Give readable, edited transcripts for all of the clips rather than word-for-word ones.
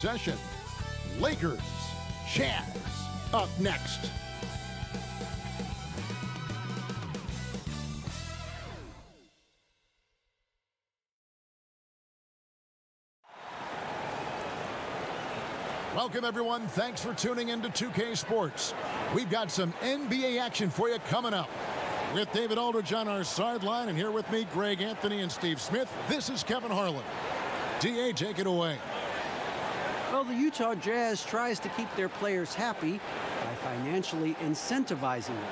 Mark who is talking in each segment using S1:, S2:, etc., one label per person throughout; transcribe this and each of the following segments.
S1: Session. Lakers, Jazz, up next. Welcome, everyone. Thanks for tuning in to 2K Sports. We've got some NBA action for you coming up. With David Aldridge on our sideline, and here with me, Greg Anthony and Steve Smith, this is Kevin Harlan. DA, take it away.
S2: Well, the Utah Jazz tries to keep their players happy by financially incentivizing them.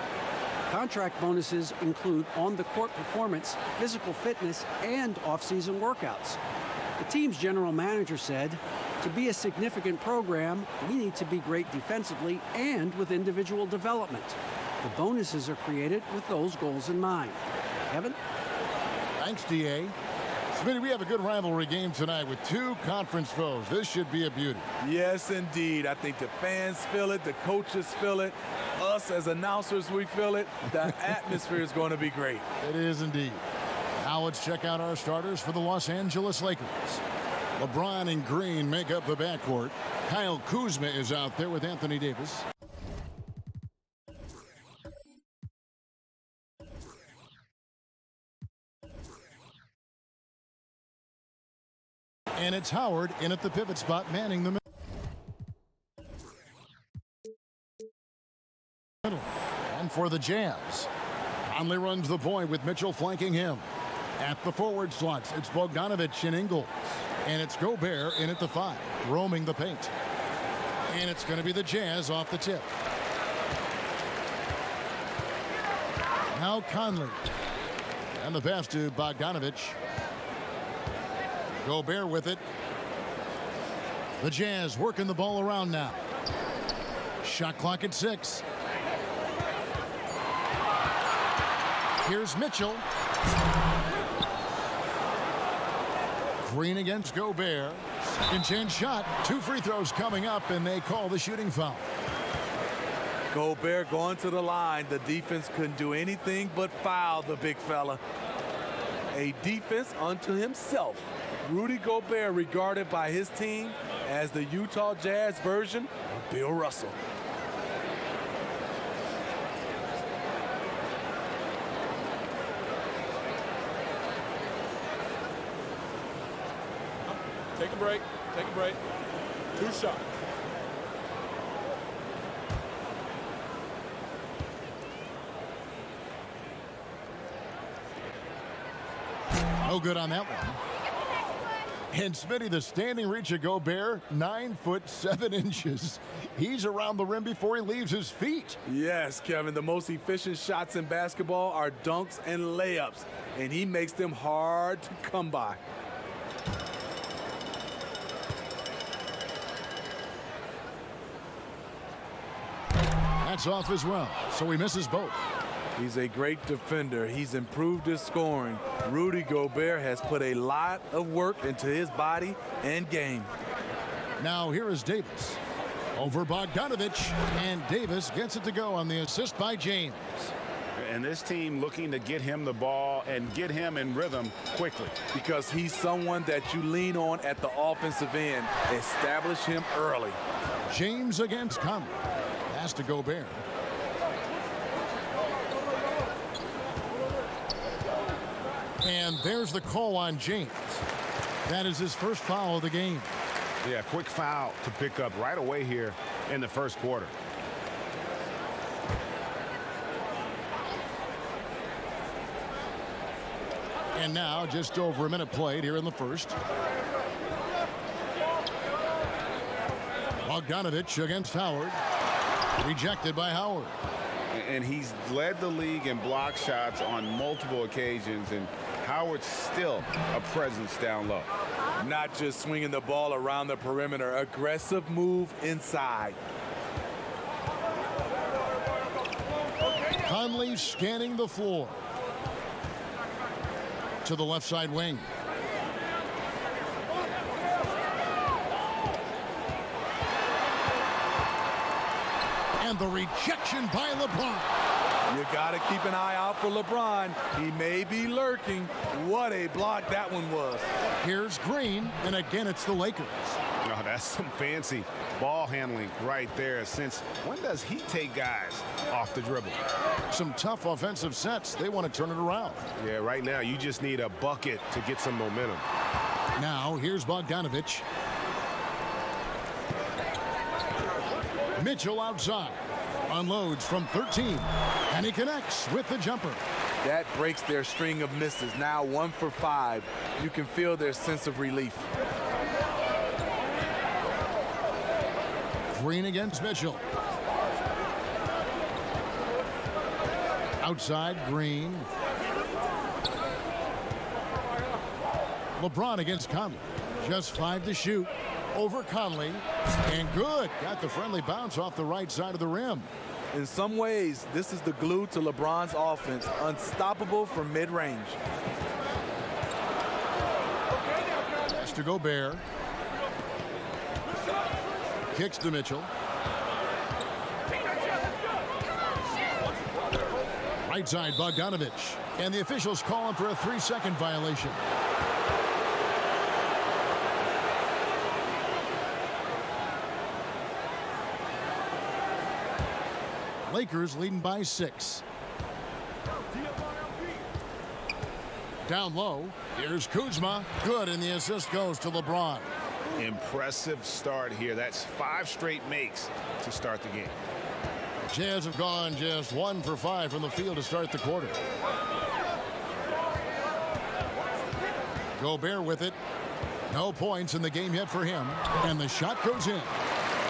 S2: Contract bonuses include on-the-court performance, physical fitness, and off-season workouts. The team's general manager said, "To be a significant program, we need to be great defensively and with individual development. The bonuses are created with those goals in mind." Kevin?
S1: Thanks, DA. Smitty, we have a good rivalry game tonight with two conference foes. This should be a beauty.
S3: Yes, indeed. I think the fans feel it, the coaches feel it, us as announcers, we feel it. The atmosphere is going to be great.
S1: It is indeed. Now let's check out our starters for the Los Angeles Lakers. LeBron and Green make up the backcourt. Kyle Kuzma is out there with Anthony Davis. And it's Howard in at the pivot spot, manning the middle. And for the Jazz, Conley runs the point with Mitchell flanking him. At the forward slots, it's Bogdanovich and Ingles. And it's Gobert in at the 5, roaming the paint. And it's going to be the Jazz off the tip. Now Conley. And the pass to Bogdanovich. Gobert with it. The Jazz working the ball around now. Shot clock at 6. Here's Mitchell. Green against Gobert. Second chance shot. 2 free throws coming up, and they call the shooting foul.
S3: Gobert going to the line. The defense couldn't do anything but foul the big fella. A defense unto himself. Rudy Gobert regarded by his team as the Utah Jazz version of Bill Russell.
S4: Take a break. Take a break. 2 shots.
S1: No good on that one. And Smitty, the standing reach of Gobert, 9'7". He's around the rim before he leaves his feet.
S3: Yes, Kevin, the most efficient shots in basketball are dunks and layups, and he makes them hard to come by.
S1: That's off as well, so he misses both.
S3: He's a great defender. He's improved his scoring. Rudy Gobert has put a lot of work into his body and game.
S1: Now here is Davis. Over Bogdanovich, and Davis gets it to go on the assist by James.
S5: And this team looking to get him the ball and get him in rhythm quickly.
S3: Because he's someone that you lean on at the offensive end. Establish him early.
S1: James against Conley. Pass to Gobert. And there's the call on James. That is his first foul of the game.
S5: Yeah, quick foul to pick up right away here in the first quarter.
S1: And now just over a minute played here in the first. Bogdanovich against Howard. Rejected by Howard.
S5: And he's led the league in block shots on multiple occasions, and Howard's still a presence down low.
S3: Not just swinging the ball around the perimeter, aggressive move inside.
S1: Conley scanning the floor. To the left side wing. And the rejection by LeBron.
S3: You got to keep an eye out for LeBron. He may be lurking. What a block that one was.
S1: Here's Green, and again it's the Lakers.
S5: Oh, that's some fancy ball handling right there. Since when does he take guys off the dribble?
S1: Some tough offensive sets. They want to turn it around.
S5: Yeah, right now you just need a bucket to get some momentum.
S1: Now here's Bogdanovich. Mitchell outside. Unloads from 13. And he connects with the jumper.
S3: That breaks their string of misses. Now 1 for 5. You can feel their sense of relief.
S1: Green against Mitchell. Outside, Green. LeBron against Conley. Just 5 to shoot. Over Conley. And good. Got the friendly bounce off the right side of the rim.
S3: In some ways, this is the glue to LeBron's offense. Unstoppable from mid-range.
S1: Pass to Gobert. Kicks to Mitchell. Right side, Bogdanovich. And the officials call him for a 3-second violation. Lakers leading by 6. Down low, here's Kuzma. Good, and the assist goes to LeBron.
S5: Impressive start here. That's 5 straight makes to start the game.
S1: Jazz have gone just 1 for 5 from the field to start the quarter. Gobert with it. No points in the game yet for him, and the shot goes in.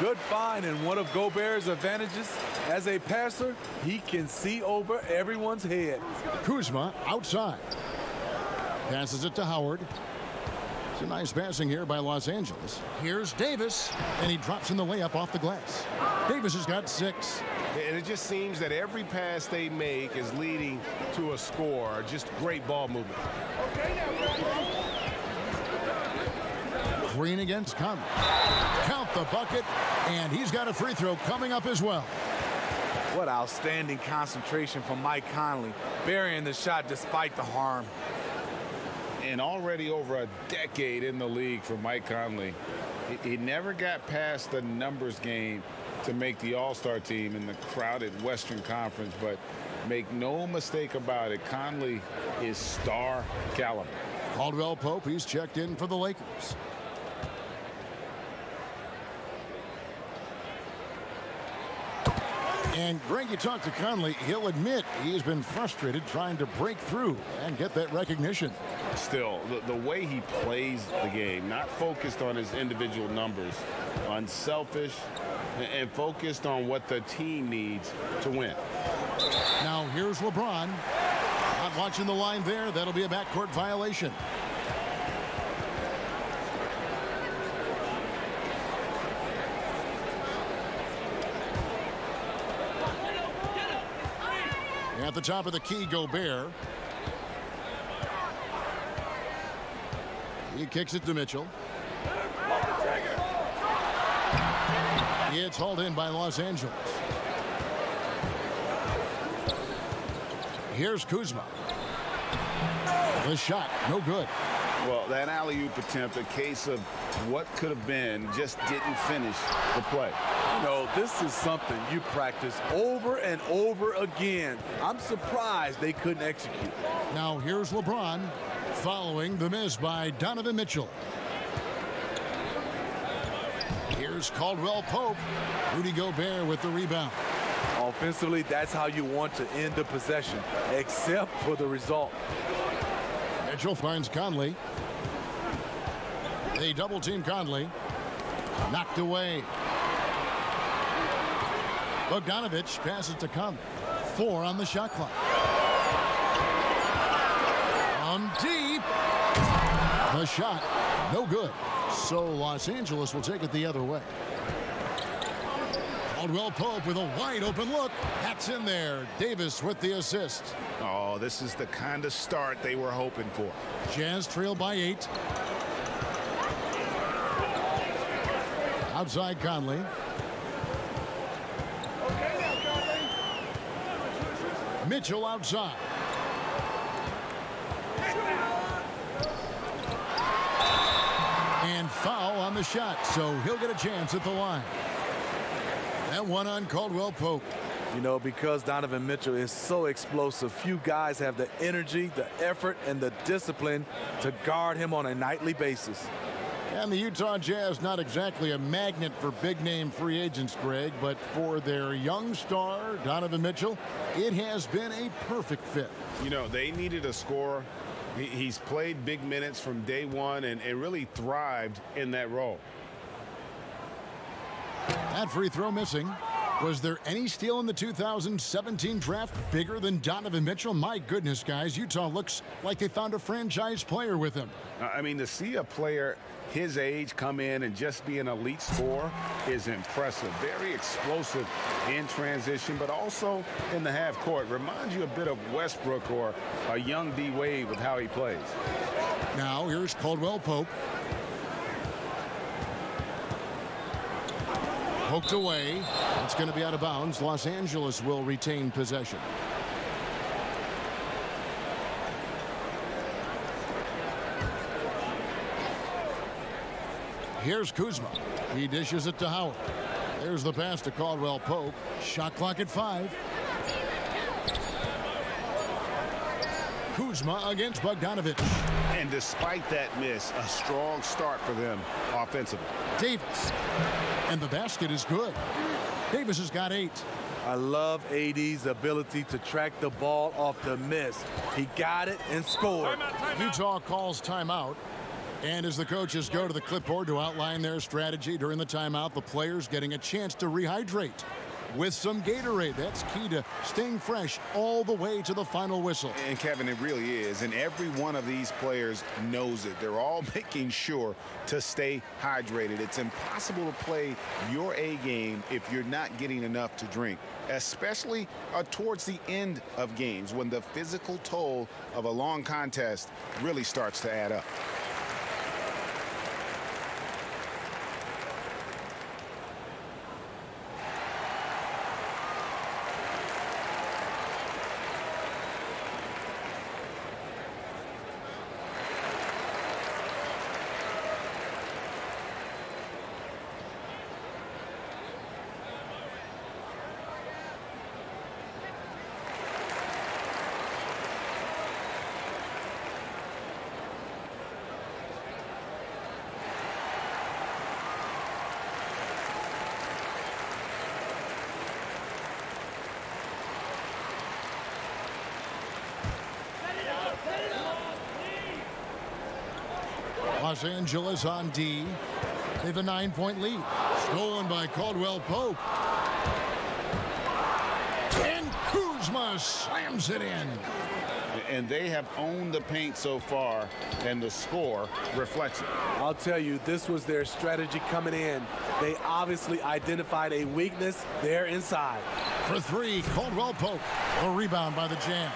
S3: Good find, and one of Gobert's advantages as a passer, he can see over everyone's head.
S1: Kuzma outside. Passes it to Howard. It's a nice passing here by Los Angeles. Here's Davis, and he drops in the layup off the glass. Davis has got 6.
S5: And it just seems that every pass they make is leading to a score. Just great ball movement.
S1: Green against Conley. Count the bucket, and he's got a free throw coming up as well.
S3: What outstanding concentration from Mike Conley, burying the shot despite the harm.
S5: And already over a decade in the league for Mike Conley. He never got past the numbers game to make the All-Star team in the crowded Western Conference, but make no mistake about it, Conley is star caliber.
S1: Caldwell Pope, he's checked in for the Lakers. And Greg, you talk to Conley, he'll admit he's been frustrated trying to break through and get that recognition.
S5: Still, the way he plays the game, not focused on his individual numbers, unselfish, and focused on what the team needs to win.
S1: Now here's LeBron. Not watching the line there. That'll be a backcourt violation. At the top of the key, Gobert. He kicks it to Mitchell. It's hauled in by Los Angeles. Here's Kuzma. The shot, no good.
S5: Well, that alley-oop attempt, a case of what could have been, just didn't finish the play.
S3: You know, this is something you practice over and over again. I'm surprised they couldn't execute.
S1: Now here's LeBron following the miss by Donovan Mitchell. Here's Caldwell Pope. Rudy Gobert with the rebound.
S3: Offensively, that's how you want to end the possession, except for the result.
S1: Mitchell finds Conley. They double-team Conley. Knocked away. Bogdanovich passes to Conley. 4 on the shot clock. On deep. The shot, no good. So Los Angeles will take it the other way. Caldwell Pope with a wide open look. That's in there. Davis with the assist.
S5: Oh, this is the kind of start they were hoping for.
S1: Jazz trail by 8. Outside Conley. Mitchell outside. And foul on the shot, so he'll get a chance at the line. That one on Caldwell Pope.
S3: You know, because Donovan Mitchell is so explosive, few guys have the energy, the effort, and the discipline to guard him on a nightly basis.
S1: And the Utah Jazz, not exactly a magnet for big-name free agents, Greg, but for their young star, Donovan Mitchell, it has been a perfect fit.
S5: You know, they needed a scorer. He's played big minutes from day one and really thrived in that role.
S1: That free throw missing. Was there any steal in the 2017 draft bigger than Donovan Mitchell? My goodness, guys, Utah looks like they found a franchise player with him.
S5: I mean, to see a player his age come in and just be an elite scorer is impressive. Very explosive in transition, but also in the half court. Reminds you a bit of Westbrook or a young D. Wade with how he plays.
S1: Now, here's Caldwell Pope. Poked away. It's going to be out of bounds. Los Angeles will retain possession. Here's Kuzma. He dishes it to Howard. There's the pass to Caldwell Pope. Shot clock at 5. Kuzma against Bogdanovich.
S5: And despite that miss, a strong start for them offensively.
S1: Davis. And the basket is good. Davis has got 8.
S3: I love AD's ability to track the ball off the miss. He got it and scored.
S1: Utah calls timeout. And as the coaches go to the clipboard to outline their strategy during the timeout, the players getting a chance to rehydrate with some Gatorade. That's key to staying fresh all the way to the final whistle.
S5: And Kevin, it really is. And every one of these players knows it. They're all making sure to stay hydrated. It's impossible to play your A game if you're not getting enough to drink, especially towards the end of games when the physical toll of a long contest really starts to add up.
S1: Los Angeles on D. They have a 9-point lead. Stolen by Caldwell Pope. And Kuzma slams it in.
S5: And they have owned the paint so far, and the score reflects it.
S3: I'll tell you, this was their strategy coming in. They obviously identified a weakness there inside.
S1: For 3, Caldwell Pope. A rebound by the Jazz.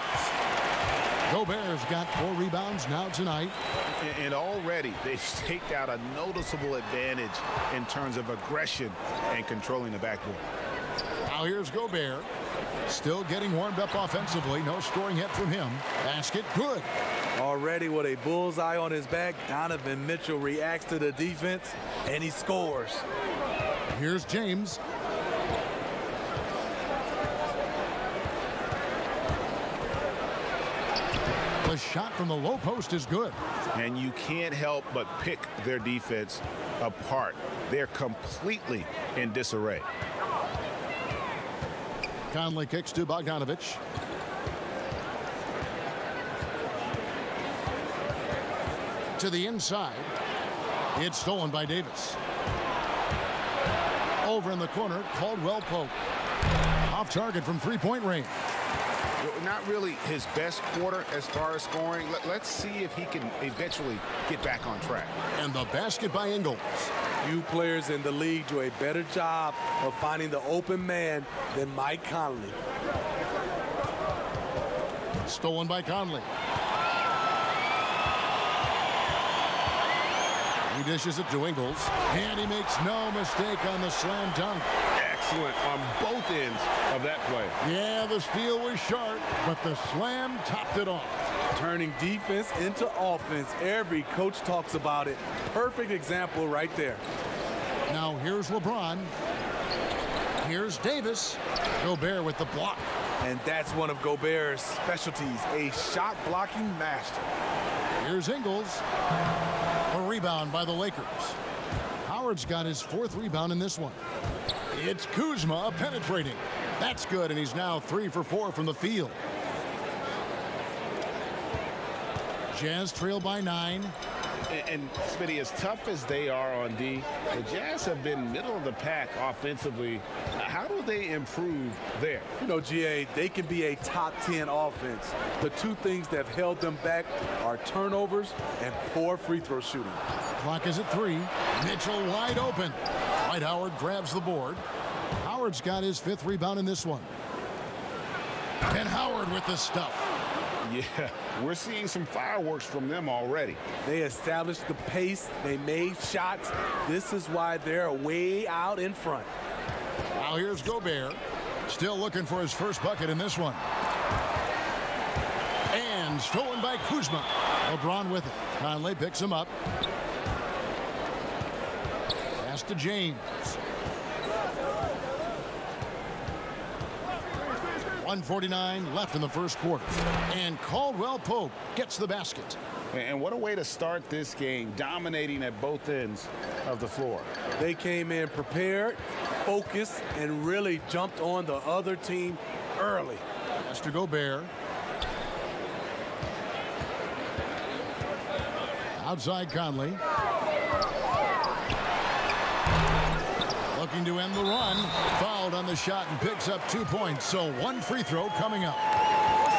S1: Gobert's got 4 rebounds now tonight.
S5: And already they've staked out a noticeable advantage in terms of aggression and controlling the backboard.
S1: Now here's Gobert. Still getting warmed up offensively. No scoring hit from him. Basket good.
S3: Already with a bullseye on his back, Donovan Mitchell reacts to the defense, and he scores.
S1: Here's James. The shot from the low post is good.
S5: And you can't help but pick their defense apart. They're completely in disarray.
S1: Conley kicks to Bogdanovich. To the inside. It's stolen by Davis. Over in the corner, Caldwell Pope. Off target from three-point range.
S5: Not really his best quarter as far as scoring. Let's see if he can eventually get back on track.
S1: And the basket by Ingles.
S3: Few players in the league do a better job of finding the open man than Mike Conley.
S1: Stolen by Conley. He dishes it to Ingles. And he makes no mistake on the slam dunk.
S5: Excellent on both ends of that play.
S1: Yeah, the steal was sharp, but the slam topped it off.
S3: Turning defense into offense. Every coach talks about it. Perfect example right there.
S1: Now here's LeBron. Here's Davis. Gobert with the block.
S3: And that's one of Gobert's specialties, a shot blocking master.
S1: Here's Ingles. A rebound by the Lakers. Howard's got his 4th rebound in this one. It's Kuzma penetrating. That's good, and he's now 3 for 4 from the field. Jazz trail by 9.
S5: And Smitty, as tough as they are on D, the Jazz have been middle of the pack offensively. How do they improve there?
S3: You know, GA, they can be a top 10 offense. The two things that have held them back are turnovers and poor free throw shooting.
S1: Clock is at 3. Mitchell wide open. Dwight Howard grabs the board. Howard's got his 5th rebound in this one. And Howard with the stuff.
S5: Yeah, we're seeing some fireworks from them already.
S3: They established the pace. They made shots. This is why they're way out in front.
S1: Now here's Gobert. Still looking for his first bucket in this one. And stolen by Kuzma. LeBron with it. Conley picks him up. Pass to James. 1:49 left in the first quarter. And Caldwell Pope gets the basket.
S5: And what a way to start this game, dominating at both ends of the floor.
S3: They came in prepared, focused, and really jumped on the other team early.
S1: Pass to Gobert. Outside Conley. Looking to end the run. Fouled on the shot and picks up 2 points. So 1 free throw coming up.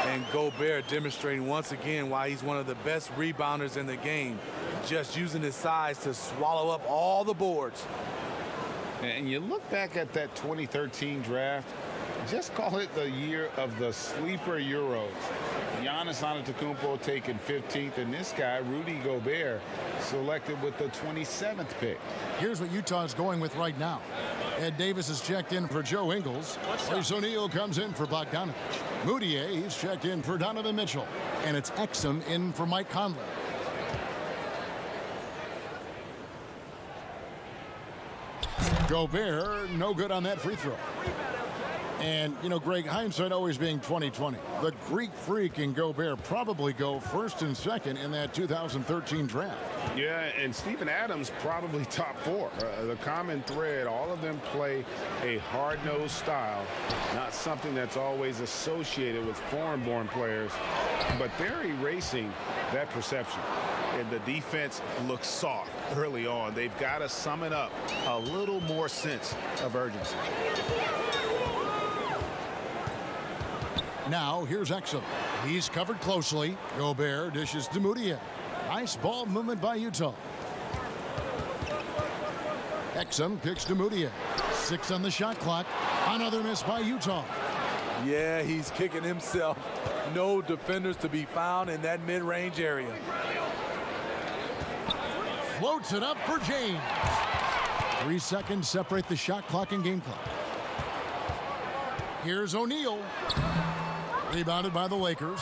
S3: And Gobert demonstrating once again why he's one of the best rebounders in the game. Just using his size to swallow up all the boards.
S5: And you look back at that 2013 draft, just call it the year of the sleeper Euros. Giannis Antetokounmpo taken 15th, and this guy, Rudy Gobert, selected with the 27th pick.
S1: Here's what Utah's going with right now. Ed Davis is checked in for Joe Ingles. Royce O'Neal comes in for Bogdanovich. Moutier, he's checked in for Donovan Mitchell. And it's Exum in for Mike Conley. Gobert, no good on that free throw. And, you know, Greg, hindsight always being 20/20. The Greek Freak and Gobert probably go first and second in that 2013 draft.
S5: Yeah, and Steven Adams probably top 4. The common thread, all of them play a hard-nosed style, not something that's always associated with foreign-born players, but they're erasing that perception. And the defense looks soft early on. They've got to sum it up, a little more sense of urgency.
S1: Now, here's Exum. He's covered closely. Gobert dishes to Moutier. Nice ball movement by Utah. Exum kicks to Moutier. 6 on the shot clock. Another miss by Utah.
S3: Yeah, he's kicking himself. No defenders to be found in that mid-range area.
S1: Floats it up for James. 3 seconds separate the shot clock and game clock. Here's O'Neal. Rebounded by the Lakers.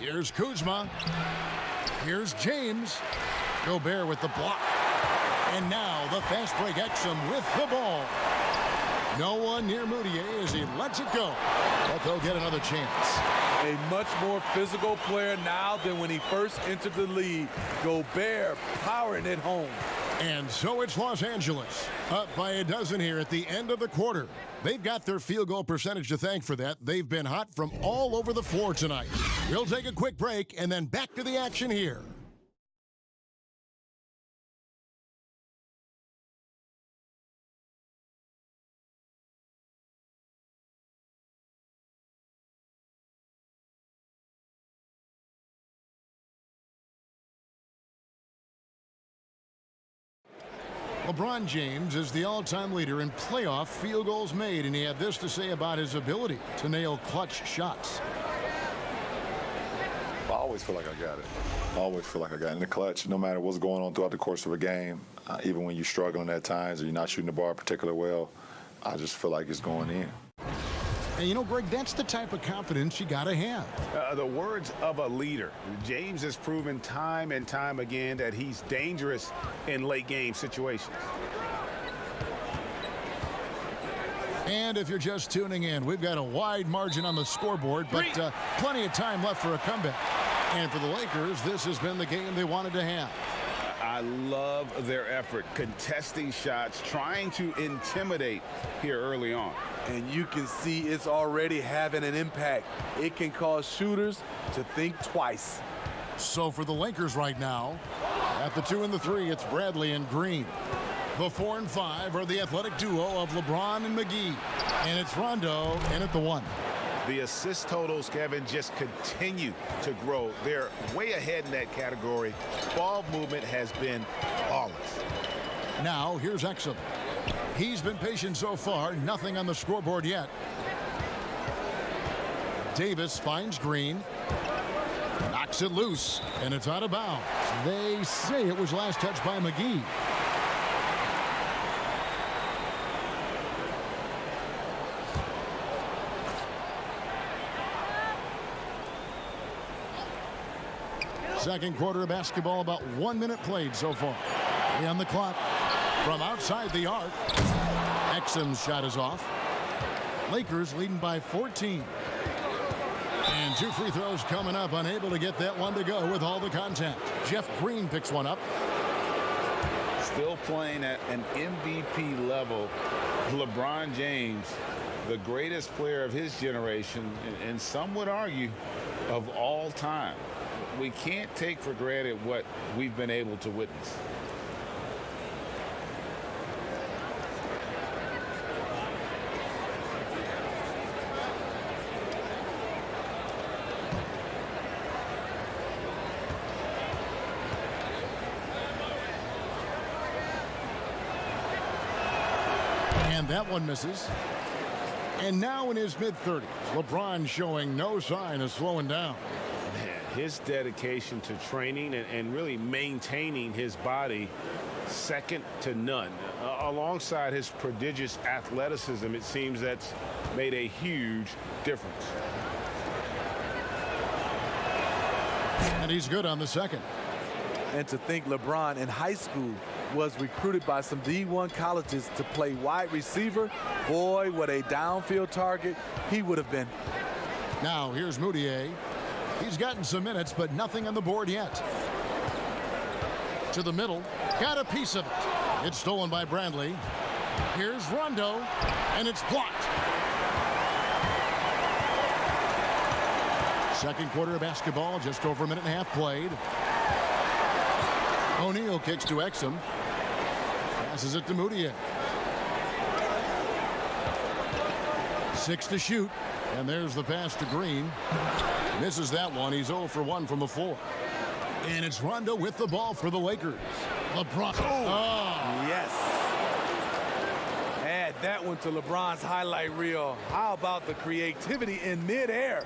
S1: Here's Kuzma. Here's James. Gobert with the block. And now the fast break Exum with the ball. No one near Moutier as he lets it go. But they'll get another chance.
S3: A much more physical player now than when he first entered the league. Gobert powering it home.
S1: And so it's Los Angeles, up by a dozen here at the end of the quarter. They've got their field goal percentage to thank for that. They've been hot from all over the floor tonight. We'll take a quick break and then back to the action here. LeBron James is the all-time leader in playoff field goals made, and he had this to say about his ability to nail clutch shots.
S6: I always feel like I got it. I always feel like I got it in the clutch, no matter what's going on throughout the course of a game. Even when you're struggling at times or you're not shooting the ball particularly well, I just feel like it's going in.
S1: And you know, Greg, that's the type of confidence you got to have.
S5: The words of a leader. James has proven time and time again that he's dangerous in late game situations.
S1: And if you're just tuning in, we've got a wide margin on the scoreboard, but plenty of time left for a comeback. And for the Lakers, this has been the game they wanted to have.
S5: I love their effort, contesting shots, trying to intimidate here early on.
S3: And you can see it's already having an impact. It can cause shooters to think twice.
S1: So for the Lakers right now, at the 2 and the 3, it's Bradley and Green. The 4 and 5 are the athletic duo of LeBron and McGee. And it's Rondo in at the 1.
S5: The assist totals, Kevin, just continue to grow. They're way ahead in that category. Ball movement has been flawless.
S1: Now, here's Exum. He's been patient so far. Nothing on the scoreboard yet. Davis finds Green. Knocks it loose, and it's out of bounds. They say it was last touched by McGee. Second quarter of basketball, about 1 minute played so far. On the clock from outside the arc. Exum's shot is off. Lakers leading by 14. And 2 free throws coming up, unable to get that one to go with all the contact. Jeff Green picks one up.
S5: Still playing at an MVP level. LeBron James, the greatest player of his generation, and some would argue of all time. We can't take for granted what we've been able to witness.
S1: And that one misses. And now in his mid-30s, LeBron showing no sign of slowing down.
S5: His dedication to training and really maintaining his body, second to none. Alongside his prodigious athleticism, it seems that's made a huge difference.
S1: And he's good on the second.
S3: And to think LeBron in high school was recruited by some D1 colleges to play wide receiver, boy, what a downfield target he would have been.
S1: Now here's Moutier. He's gotten some minutes, but nothing on the board yet. To the middle, got a piece of it. It's stolen by Bradley. Here's Rondo, and it's blocked. Second quarter of basketball, just over a minute and a half played. O'Neal kicks to Exum. Passes it to Moutier. 6 to shoot, and there's the pass to Green. Misses that one. He's 0 for 1 from the floor. And it's Rondo with the ball for the Lakers. LeBron. Oh.
S3: Yes. Add that one to LeBron's highlight reel. How about the creativity in midair?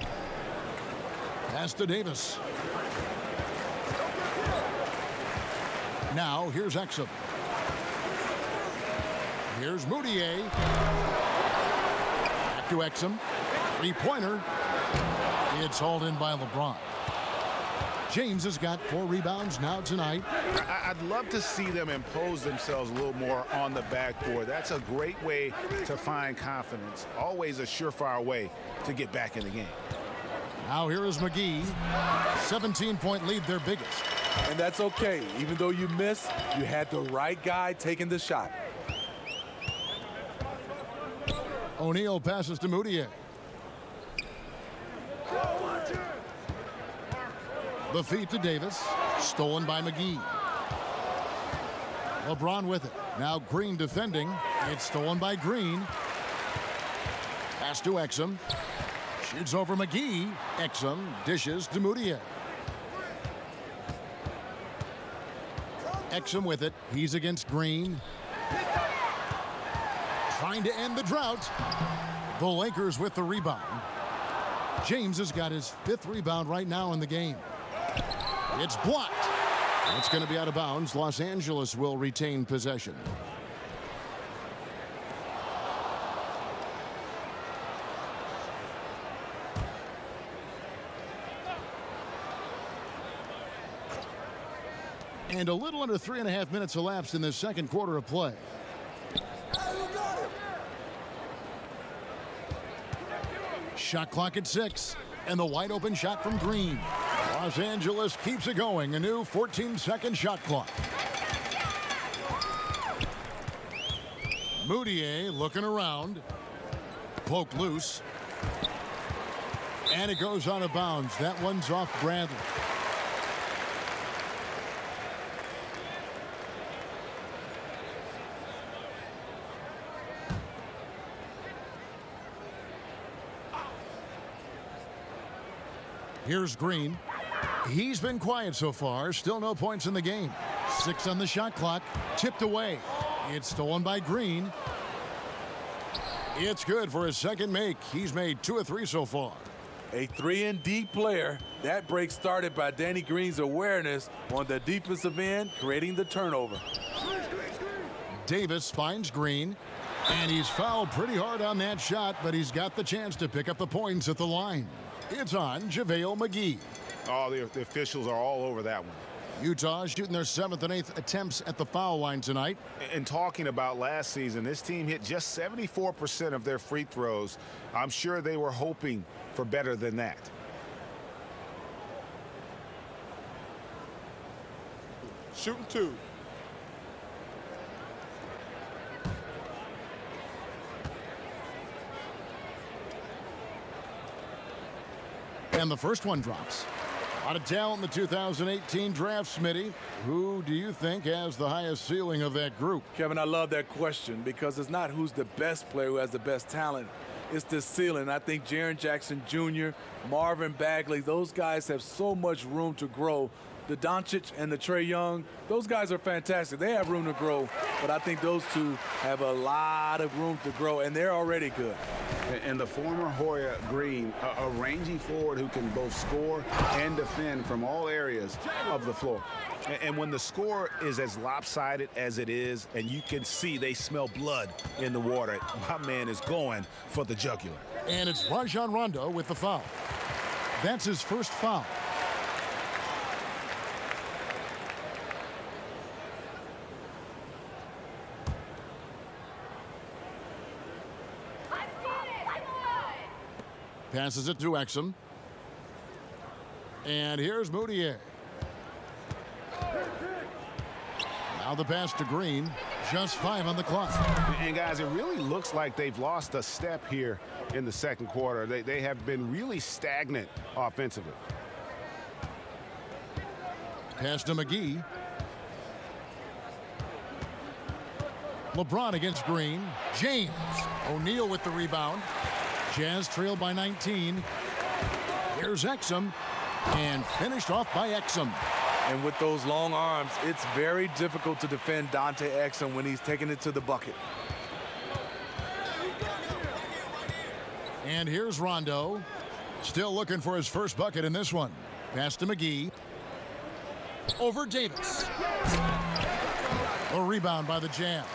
S1: Pass to Davis. Now here's Exum. Here's Moutier. Back to Exum. Three-pointer. It's hauled in by LeBron. James has got 4 rebounds now tonight.
S5: I'd love to see them impose themselves a little more on the backboard. That's a great way to find confidence. Always a surefire way to get back in the game.
S1: Now here is McGee. 17-point lead, their biggest.
S3: And that's okay. Even though you missed, you had the right guy taking the shot.
S1: O'Neal passes to Moutier. The feed to Davis. Stolen by McGee. LeBron with it. Now Green defending. It's stolen by Green. Pass to Exum. Shoots over McGee. Exum dishes to Moutier. Exum with it. He's against Green. Trying to end the drought. The Lakers with the rebound. James has got his 5th rebound right now in the game. It's blocked. It's going to be out of bounds. Los Angeles will retain possession. And a little under 3.5 minutes elapsed in the second quarter of play. Shot clock at 6. And the wide open shot from Green. Los Angeles keeps it going. A new 14-second shot clock. Moutier looking around. Poke loose. And it goes out of bounds. That one's off Bradley. Here's Green. He's been quiet so far. Still no points in the game. 6 on the shot clock. Tipped away. It's stolen by Green. It's good for his second make. He's made 2 of 3 so far.
S3: A 3-and-D player. That break started by Danny Green's awareness on the defensive end, creating the turnover.
S1: Davis finds Green. And he's fouled pretty hard on that shot, but he's got the chance to pick up the points at the line. It's on JaVale McGee.
S5: Oh, the officials are all over that one.
S1: Utah shooting their 7th and 8th attempts at the foul line tonight.
S5: And talking about last season, this team hit just 74% of their free throws. I'm sure they were hoping for better than that.
S4: Shooting 2.
S1: And the first one drops. A lot of talent in the 2018 draft, Smitty. Who do you think has the highest ceiling of that group?
S3: Kevin, I love that question because it's not who's the best player who has the best talent. It's the ceiling. I think Jaren Jackson Jr., Marvin Bagley, those guys have so much room to grow. The Doncic and the Trae Young, those guys are fantastic. They have room to grow, but I think those two have a lot of room to grow, and they're already good.
S5: And the former Hoya Green, a rangy forward who can both score and defend from all areas of the floor. And when the score is as lopsided as it is, and you can see they smell blood in the water, my man is going for the jugular.
S1: And it's Rajon Rondo with the foul. That's his first foul. Passes it to Exum. And here's Moutier. Now the pass to Green. Just 5 on the clock.
S5: And guys, it really looks like they've lost a step here in the second quarter. They have been really stagnant offensively.
S1: Pass to McGee. LeBron against Green. James. O'Neal with the rebound. Jazz trailed by 19. Here's Exum. And finished off by Exum.
S3: And with those long arms, it's very difficult to defend Dante Exum when he's taking it to the bucket.
S1: And here's Rondo. Still looking for his first bucket in this one. Pass to McGee. Over Davis. A rebound by the Jazz.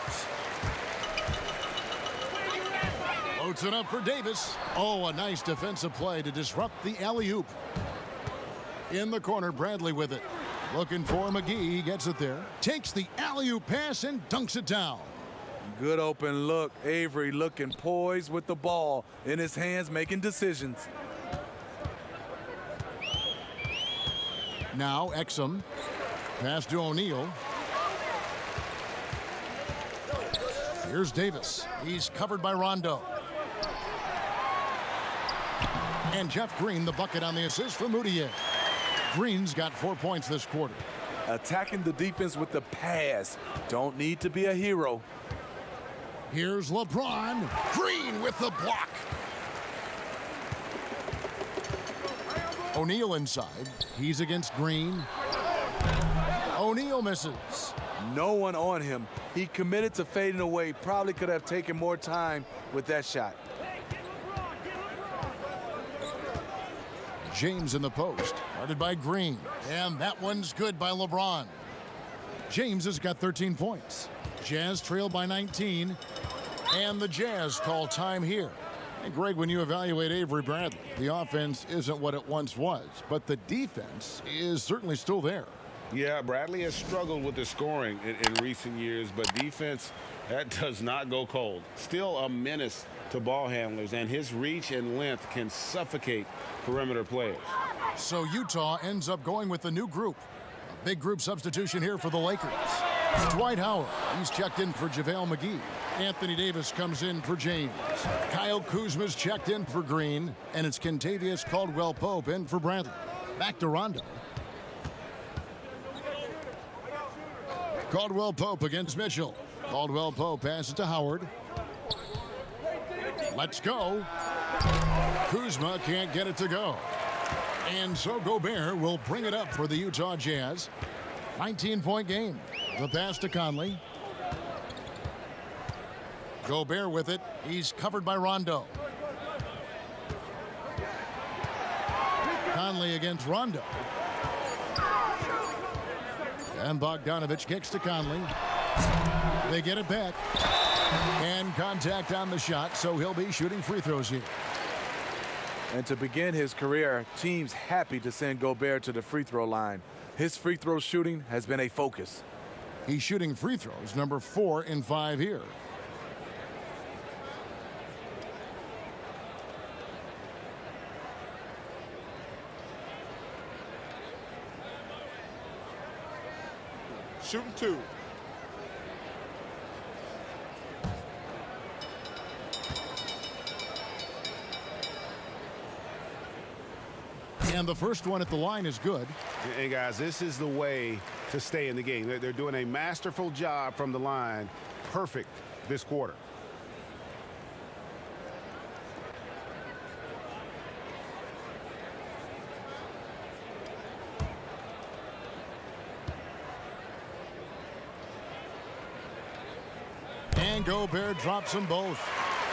S1: Loads it up for Davis. Oh, a nice defensive play to disrupt the alley-oop. In the corner, Bradley with it. Looking for McGee. He gets it there. Takes the alley-oop pass and dunks it down.
S3: Good open look. Avery looking poised with the ball in his hands, making decisions.
S1: Now Exum. Pass to O'Neal. Here's Davis. He's covered by Rondo. And Jeff Green, the bucket on the assist for Moutier. Green's got 4 points this quarter.
S3: Attacking the defense with the pass. Don't need to be a hero.
S1: Here's LeBron. Green with the block. O'Neal inside. He's against Green. O'Neal misses.
S3: No one on him. He committed to fading away. Probably could have taken more time with that shot.
S1: James in the post, guarded by Green. And that one's good by LeBron. James has got 13 points. Jazz trail by 19. And the Jazz call time here. And Greg, when you evaluate Avery Bradley, the offense isn't what it once was, but the defense is certainly still there.
S5: Yeah, Bradley has struggled with the scoring in recent years, but defense, that does not go cold. Still a menace to ball handlers, and his reach and length can suffocate perimeter players.
S1: So Utah ends up going with the new group. A big group substitution here for the Lakers. Dwight Howard, he's checked in for JaVale McGee. Anthony Davis comes in for James. Kyle Kuzma's checked in for Green, and it's Kentavious Caldwell-Pope in for Bradley. Back to Rondo. Caldwell-Pope against Mitchell. Caldwell-Pope passes to Howard. Let's go. Kuzma can't get it to go. And so Gobert will bring it up for the Utah Jazz. 19-point game. The pass to Conley. Gobert with it. He's covered by Rondo. Conley against Rondo. And Bogdanovich kicks to Conley. They get it back. And contact on the shot, so he'll be shooting free throws here.
S3: And to begin his career, teams happy to send Gobert to the free throw line. His free throw shooting has been a focus.
S1: He's shooting free throws, number 4 in 5 here.
S4: Shooting 2.
S1: And the first one at the line is good.
S7: Hey, guys, this is the way to stay in the game. They're doing a masterful job from the line. Perfect this quarter.
S1: And Gobert drops them both.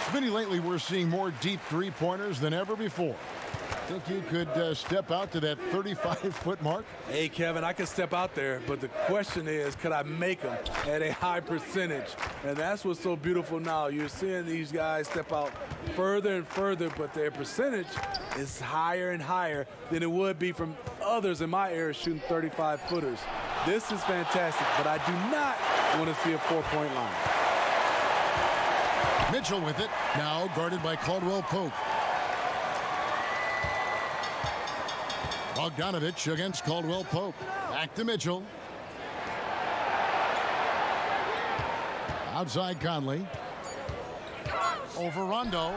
S1: Smitty, lately we're seeing more deep three-pointers than ever before. Think you could step out to that 35-foot mark?
S3: Hey, Kevin, I can step out there, but the question is, could I make them at a high percentage? And that's what's so beautiful now. You're seeing these guys step out further and further, but their percentage is higher and higher than it would be from others in my era shooting 35-footers. This is fantastic, but I do not want to see a 4-point line.
S1: Mitchell with it, now guarded by Caldwell-Pope. Bogdanovich against Caldwell-Pope. Back to Mitchell. Outside Conley. Over Rondo.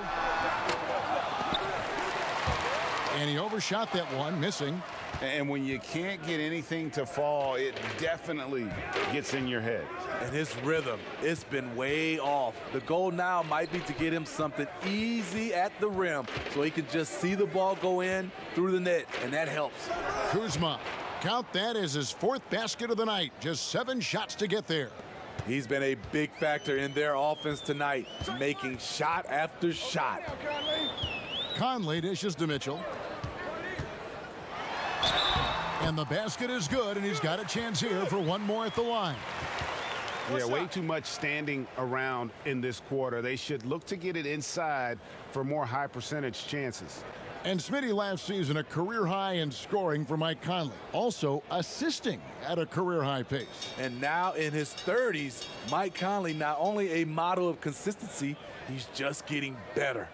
S1: And he overshot that one, missing.
S5: And when you can't get anything to fall, it definitely gets in your head.
S3: And his rhythm, it's been way off. The goal now might be to get him something easy at the rim so he can just see the ball go in through the net, and that helps.
S1: Kuzma, count that as his 4th basket of the night. Just 7 shots to get there.
S3: He's been a big factor in their offense tonight, making shot after shot.
S1: Conley dishes to Mitchell. And the basket is good, and he's got a chance here for one more at the line.
S7: Yeah, way too much standing around in this quarter. They should look to get it inside for more high percentage chances.
S1: And Smitty last season a career high in scoring for Mike Conley. Also assisting at a career high pace.
S3: And now in his 30s, Mike Conley not only a model of consistency, he's just getting better.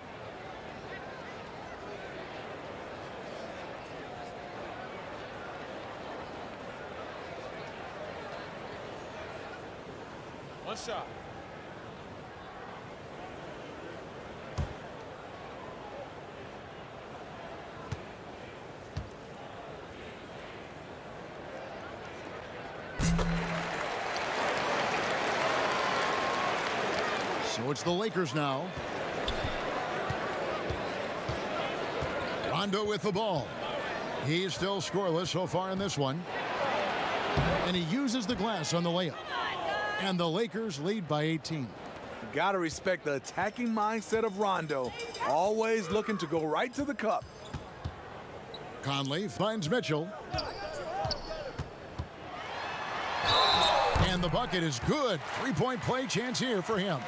S4: One shot.
S1: So it's the Lakers now. Rondo with the ball. He's still scoreless so far in this one. And he uses the glass on the layup. And the Lakers lead by 18.
S3: You gotta respect the attacking mindset of Rondo. Always looking to go right to the cup.
S1: Conley finds Mitchell. And the bucket is good. 3-point play chance here for him.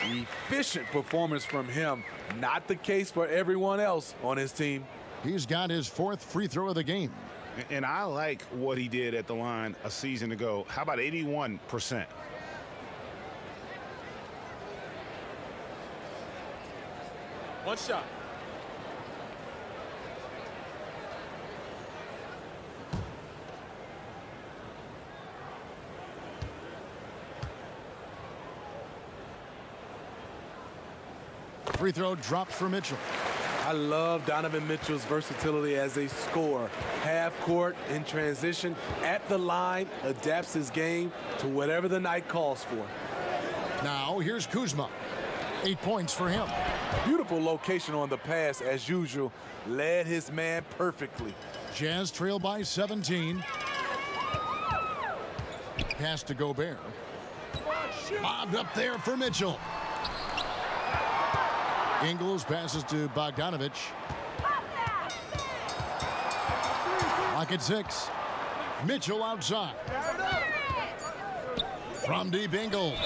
S3: Efficient performance from him. Not the case for everyone else on his team.
S1: He's got his 4th free throw of the game.
S7: And I like what he did at the line a season ago. How about 81%?
S4: One shot.
S1: Free throw drops for Mitchell.
S3: I love Donovan Mitchell's versatility as a scorer. Half court, in transition, at the line, adapts his game to whatever the night calls for.
S1: Now here's Kuzma. 8 points for him.
S3: Beautiful location on the pass, as usual. Led his man perfectly.
S1: Jazz trail by 17. Pass to Gobert. Bobbed up there for Mitchell. Ingles passes to Bogdanovich. Lock at 6. Mitchell outside. From deep, Ingles.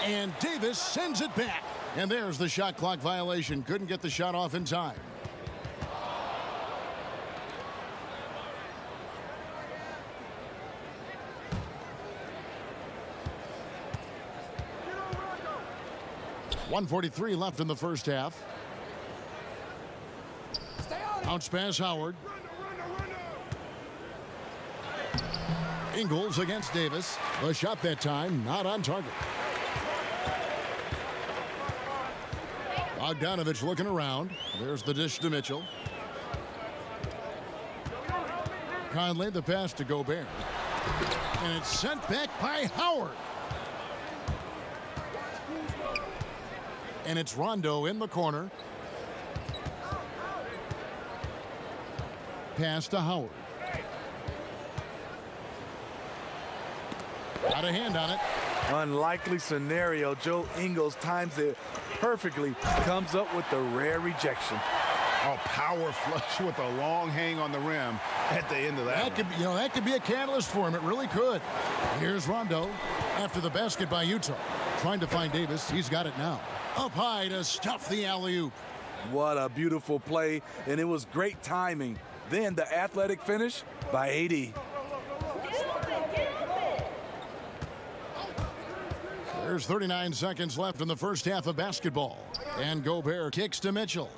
S1: And Davis sends it back. And there's the shot clock violation. Couldn't get the shot off in time. .143 left in the first half. Bounce pass, Howard. Ingles against Davis. The shot that time not on target. Bogdanovich looking around. There's the dish to Mitchell. Conley, the pass to Gobert. And it's sent back by Howard. And it's Rondo in the corner. Pass to Howard. Got a hand on it.
S3: Unlikely scenario. Joe Ingles times it perfectly. Comes up with the rare rejection.
S7: Oh, power flush with a long hang on the rim at the end of that.
S1: That could be a catalyst for him. It really could. Here's Rondo after the basket by Utah. Trying to find Davis. He's got it now. Up high to stuff the alley-oop.
S3: What a beautiful play, and it was great timing. Then the athletic finish by AD.
S1: There's 39 seconds left in the first half of basketball. And Gobert kicks to Mitchell.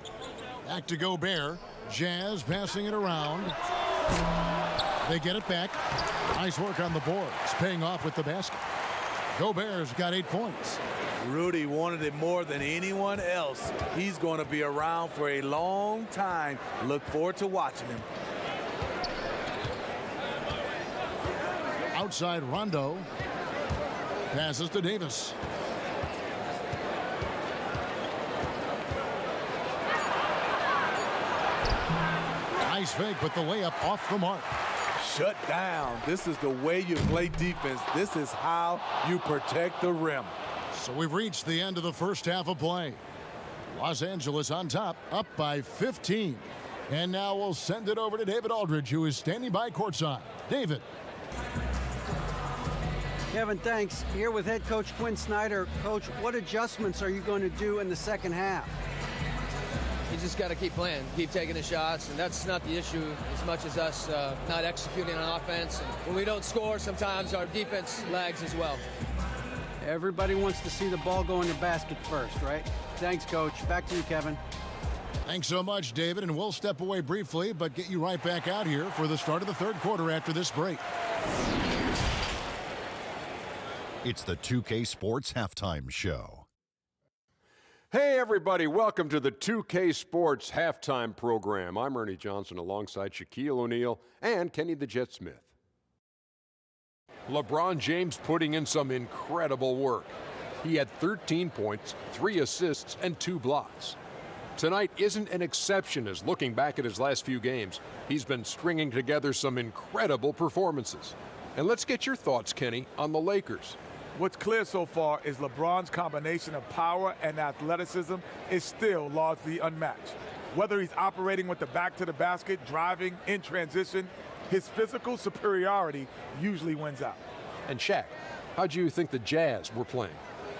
S1: Back to Gobert. Jazz passing it around. They get it back. Nice work on the boards, paying off with the basket. Gobert's got 8 points.
S3: Rudy wanted it more than anyone else. He's going to be around for a long time. Look forward to watching him.
S1: Outside Rondo. Passes to Davis. Nice fake, but the layup off the mark.
S3: Shut down. This is the way you play defense. This is how you protect the rim.
S1: So we've reached the end of the first half of play. Los Angeles on top, up by 15. And now we'll send it over to David Aldridge, who is standing by courtside. David.
S2: Kevin, thanks. Here with head coach Quinn Snyder. Coach, what adjustments are you going to do in the second half?
S8: You just got to keep playing, keep taking the shots, and that's not the issue as much as us not executing on offense. And when we don't score, sometimes our defense lags as well.
S2: Everybody wants to see the ball go in the basket first, right? Thanks, Coach. Back to you, Kevin.
S1: Thanks so much, David, and we'll step away briefly, but get you right back out here for the start of the third quarter after this break.
S9: It's the 2K Sports Halftime Show.
S10: Hey, everybody. Welcome to the 2K Sports Halftime Program. I'm Ernie Johnson alongside Shaquille O'Neal and Kenny the Jet Smith. LeBron James putting in some incredible work. He had 13 points, 3 assists, and 2 blocks. Tonight isn't an exception as looking back at his last few games, he's been stringing together some incredible performances. And let's get your thoughts, Kenny, on the Lakers.
S4: What's clear so far is LeBron's combination of power and athleticism is still largely unmatched. Whether he's operating with the back to the basket, driving, in transition, his physical superiority usually wins out.
S10: And Shaq, how do you think the Jazz were playing?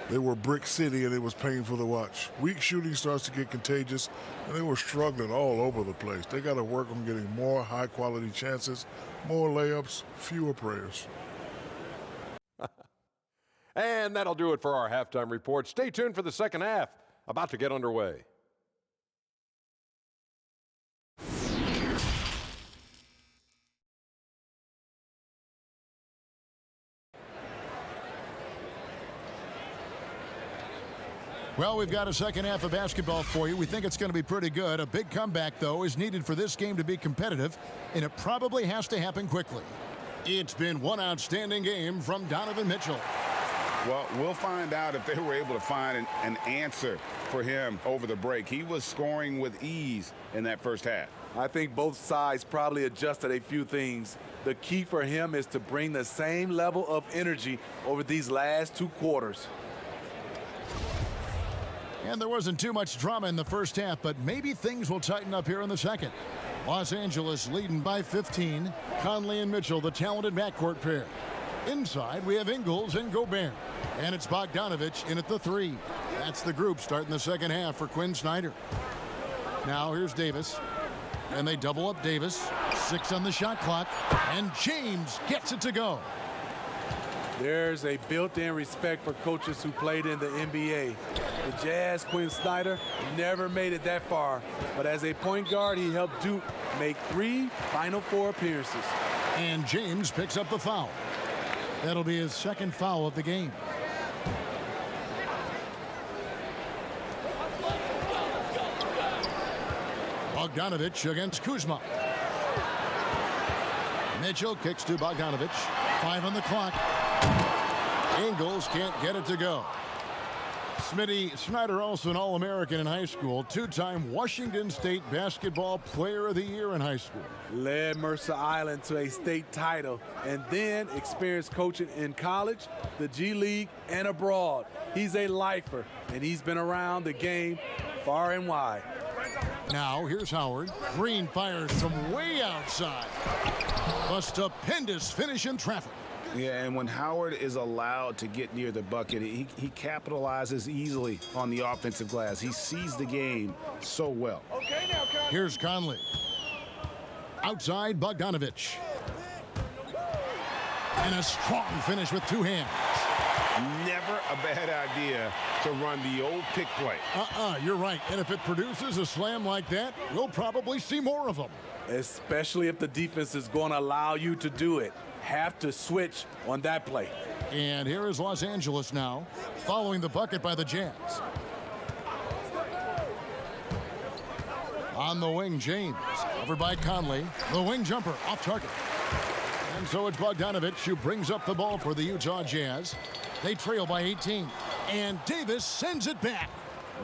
S11: They were brick city, and it was painful to watch. Weak shooting starts to get contagious, and they were struggling all over the place. They got to work on getting more high-quality chances, more layups, fewer prayers.
S10: And that'll do it for our halftime report. Stay tuned for the second half, about to get underway.
S1: Well, we've got a second half of basketball for you. We think it's going to be pretty good. A big comeback, though, is needed for this game to be competitive, and it probably has to happen quickly. It's been one outstanding game from Donovan Mitchell.
S5: Well, we'll find out if they were able to find an answer for him over the break. He was scoring with ease in that first half.
S3: I think both sides probably adjusted a few things. The key for him is to bring the same level of energy over these last 2 quarters.
S1: And there wasn't too much drama in the first half, but maybe things will tighten up here in the second. Los Angeles leading by 15. Conley and Mitchell, the talented backcourt pair. Inside, we have Ingles and Gobert. And it's Bogdanovich in at the 3. That's the group starting the second half for Quinn Snyder. Now here's Davis. And they double up Davis. 6 on the shot clock. And James gets it to go.
S3: There's a built-in respect for coaches who played in the NBA. The Jazz, Quinn Snyder, never made it that far. But as a point guard, he helped Duke make 3 Final Four appearances.
S1: And James picks up the foul. That'll be his second foul of the game. Bogdanovich against Kuzma. Mitchell kicks to Bogdanovich. 5 on the clock. Ingles can't get it to go. Smitty, Snyder also an All-American in high school, 2-time Washington State Basketball Player of the Year in high school.
S3: Led Mercer Island to a state title and then experienced coaching in college, the G League, and abroad. He's a lifer, and he's been around the game far and wide.
S1: Now here's Howard. Green fires from way outside. A stupendous finish in traffic.
S7: Yeah, and when Howard is allowed to get near the bucket, he capitalizes easily on the offensive glass. He sees the game so well.
S1: Here's Conley. Outside, Bogdanovich. And a strong finish with 2 hands.
S7: Never a bad idea to run the old pick play.
S1: You're right. And if it produces a slam like that, we'll probably see more of them.
S3: Especially if the defense is going to allow you to do it. Have to switch on that play.
S1: And here is Los Angeles now, following the bucket by the Jazz. On the wing, James, covered by Conley. The wing jumper off target. And so it's Bogdanovich who brings up the ball for the Utah Jazz. They trail by 18. And Davis sends it back.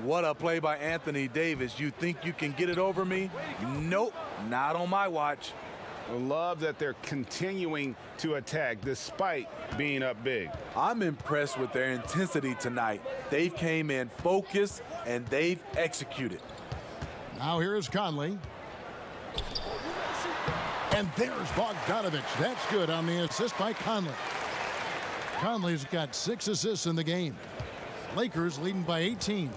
S3: What a play by Anthony Davis. You think you can get it over me? Nope, not on my watch.
S7: I love that they're continuing to attack despite being up big.
S3: I'm impressed with their intensity tonight. They've came in focused and they've executed.
S1: Now here's Conley. And there's Bogdanovich. That's good on the assist by Conley. Conley's got 6 assists in the game. Lakers leading by 18.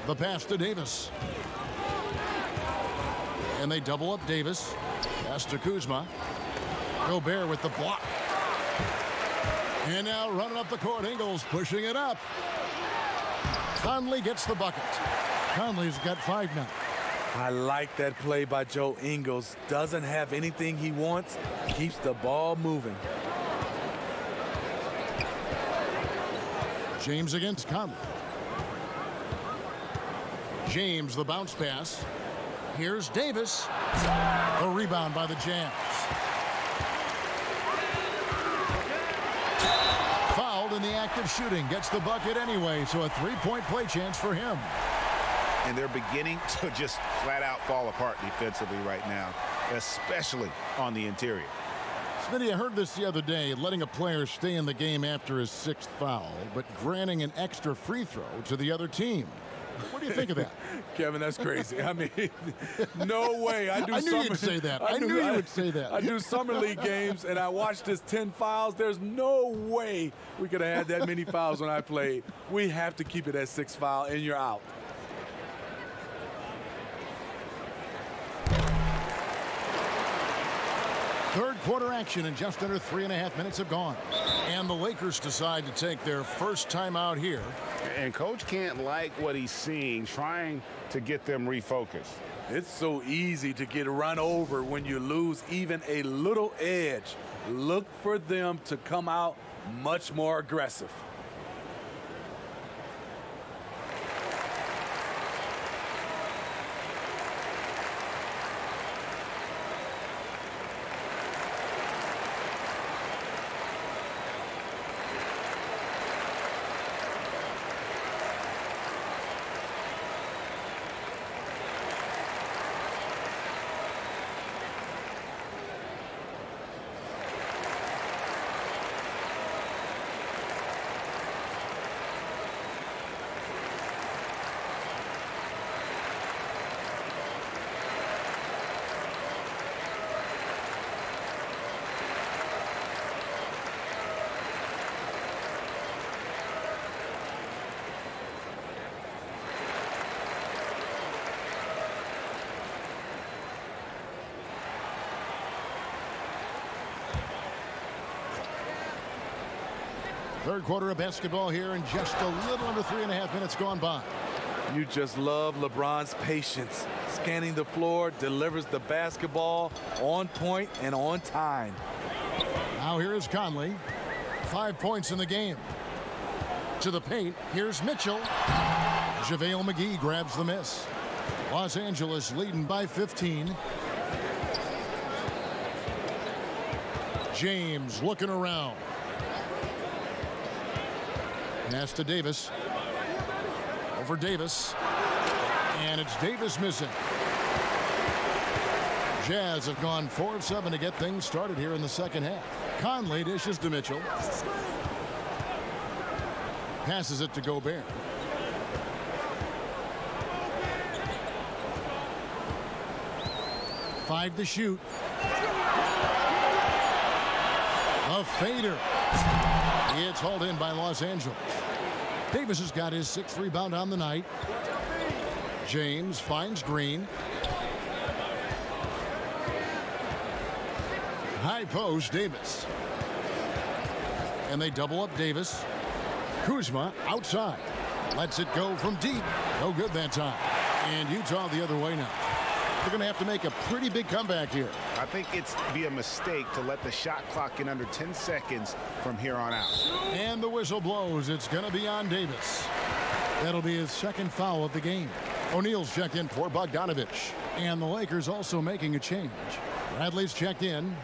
S1: The pass to Davis. And they double up Davis. Pass to Kuzma. Gobert with the block. And now running up the court, Ingles pushing it up. Conley gets the bucket. Conley's got 5 now.
S3: I like that play by Joe Ingles. Doesn't have anything he wants. Keeps the ball moving.
S1: James against Conley. James, the bounce pass. Here's Davis. The rebound by the Jazz. Fouled in the act of shooting. Gets the bucket anyway, so a 3-point play chance for him.
S7: And they're beginning to just flat out fall apart defensively right now, especially on the interior.
S1: Smitty, I heard this the other day, letting a player stay in the game after his 6th foul, but granting an extra free throw to the other team. What do you think of that?
S3: Kevin, that's crazy. I mean, no way. I
S1: knew you'd say that. I knew you would say that.
S3: I do summer league games, and I watched this 10 fouls. There's no way we could have had that many fouls when I played. We have to keep it at 6 foul, and you're out.
S1: Third quarter action, and just under 3.5 minutes have gone. And the Lakers decide to take their first timeout here.
S5: And coach can't like what he's seeing, trying to get them refocused.
S3: It's so easy to get run over when you lose even a little edge. Look for them to come out much more aggressive.
S1: Third quarter of basketball here, and just a little under 3.5 minutes gone by.
S3: You just love LeBron's patience. Scanning the floor, delivers the basketball on point and on time.
S1: Now here is Conley. 5 points in the game. To the paint, here's Mitchell. JaVale McGee grabs the miss. Los Angeles leading by 15. James looking around. Pass to Davis. Over Davis. And it's Davis missing. Jazz have gone 4 of 7 to get things started here in the second half. Conley dishes to Mitchell. Passes it to Gobert. Five to shoot. A fader. It's hauled in by Los Angeles. Davis has got his 6th rebound on the night. James finds Green. High post, Davis. And they double up Davis. Kuzma outside. Lets it go from deep. No good that time. And Utah the other way now. They're going to have to make a pretty big comeback here.
S7: I think it's be a mistake to let the shot clock in under 10 seconds from here on out.
S1: And the whistle blows. It's going to be on Davis. That'll be his 2nd foul of the game. O'Neal's checked in for Bogdanovich. And the Lakers also making a change. Bradley's checked in.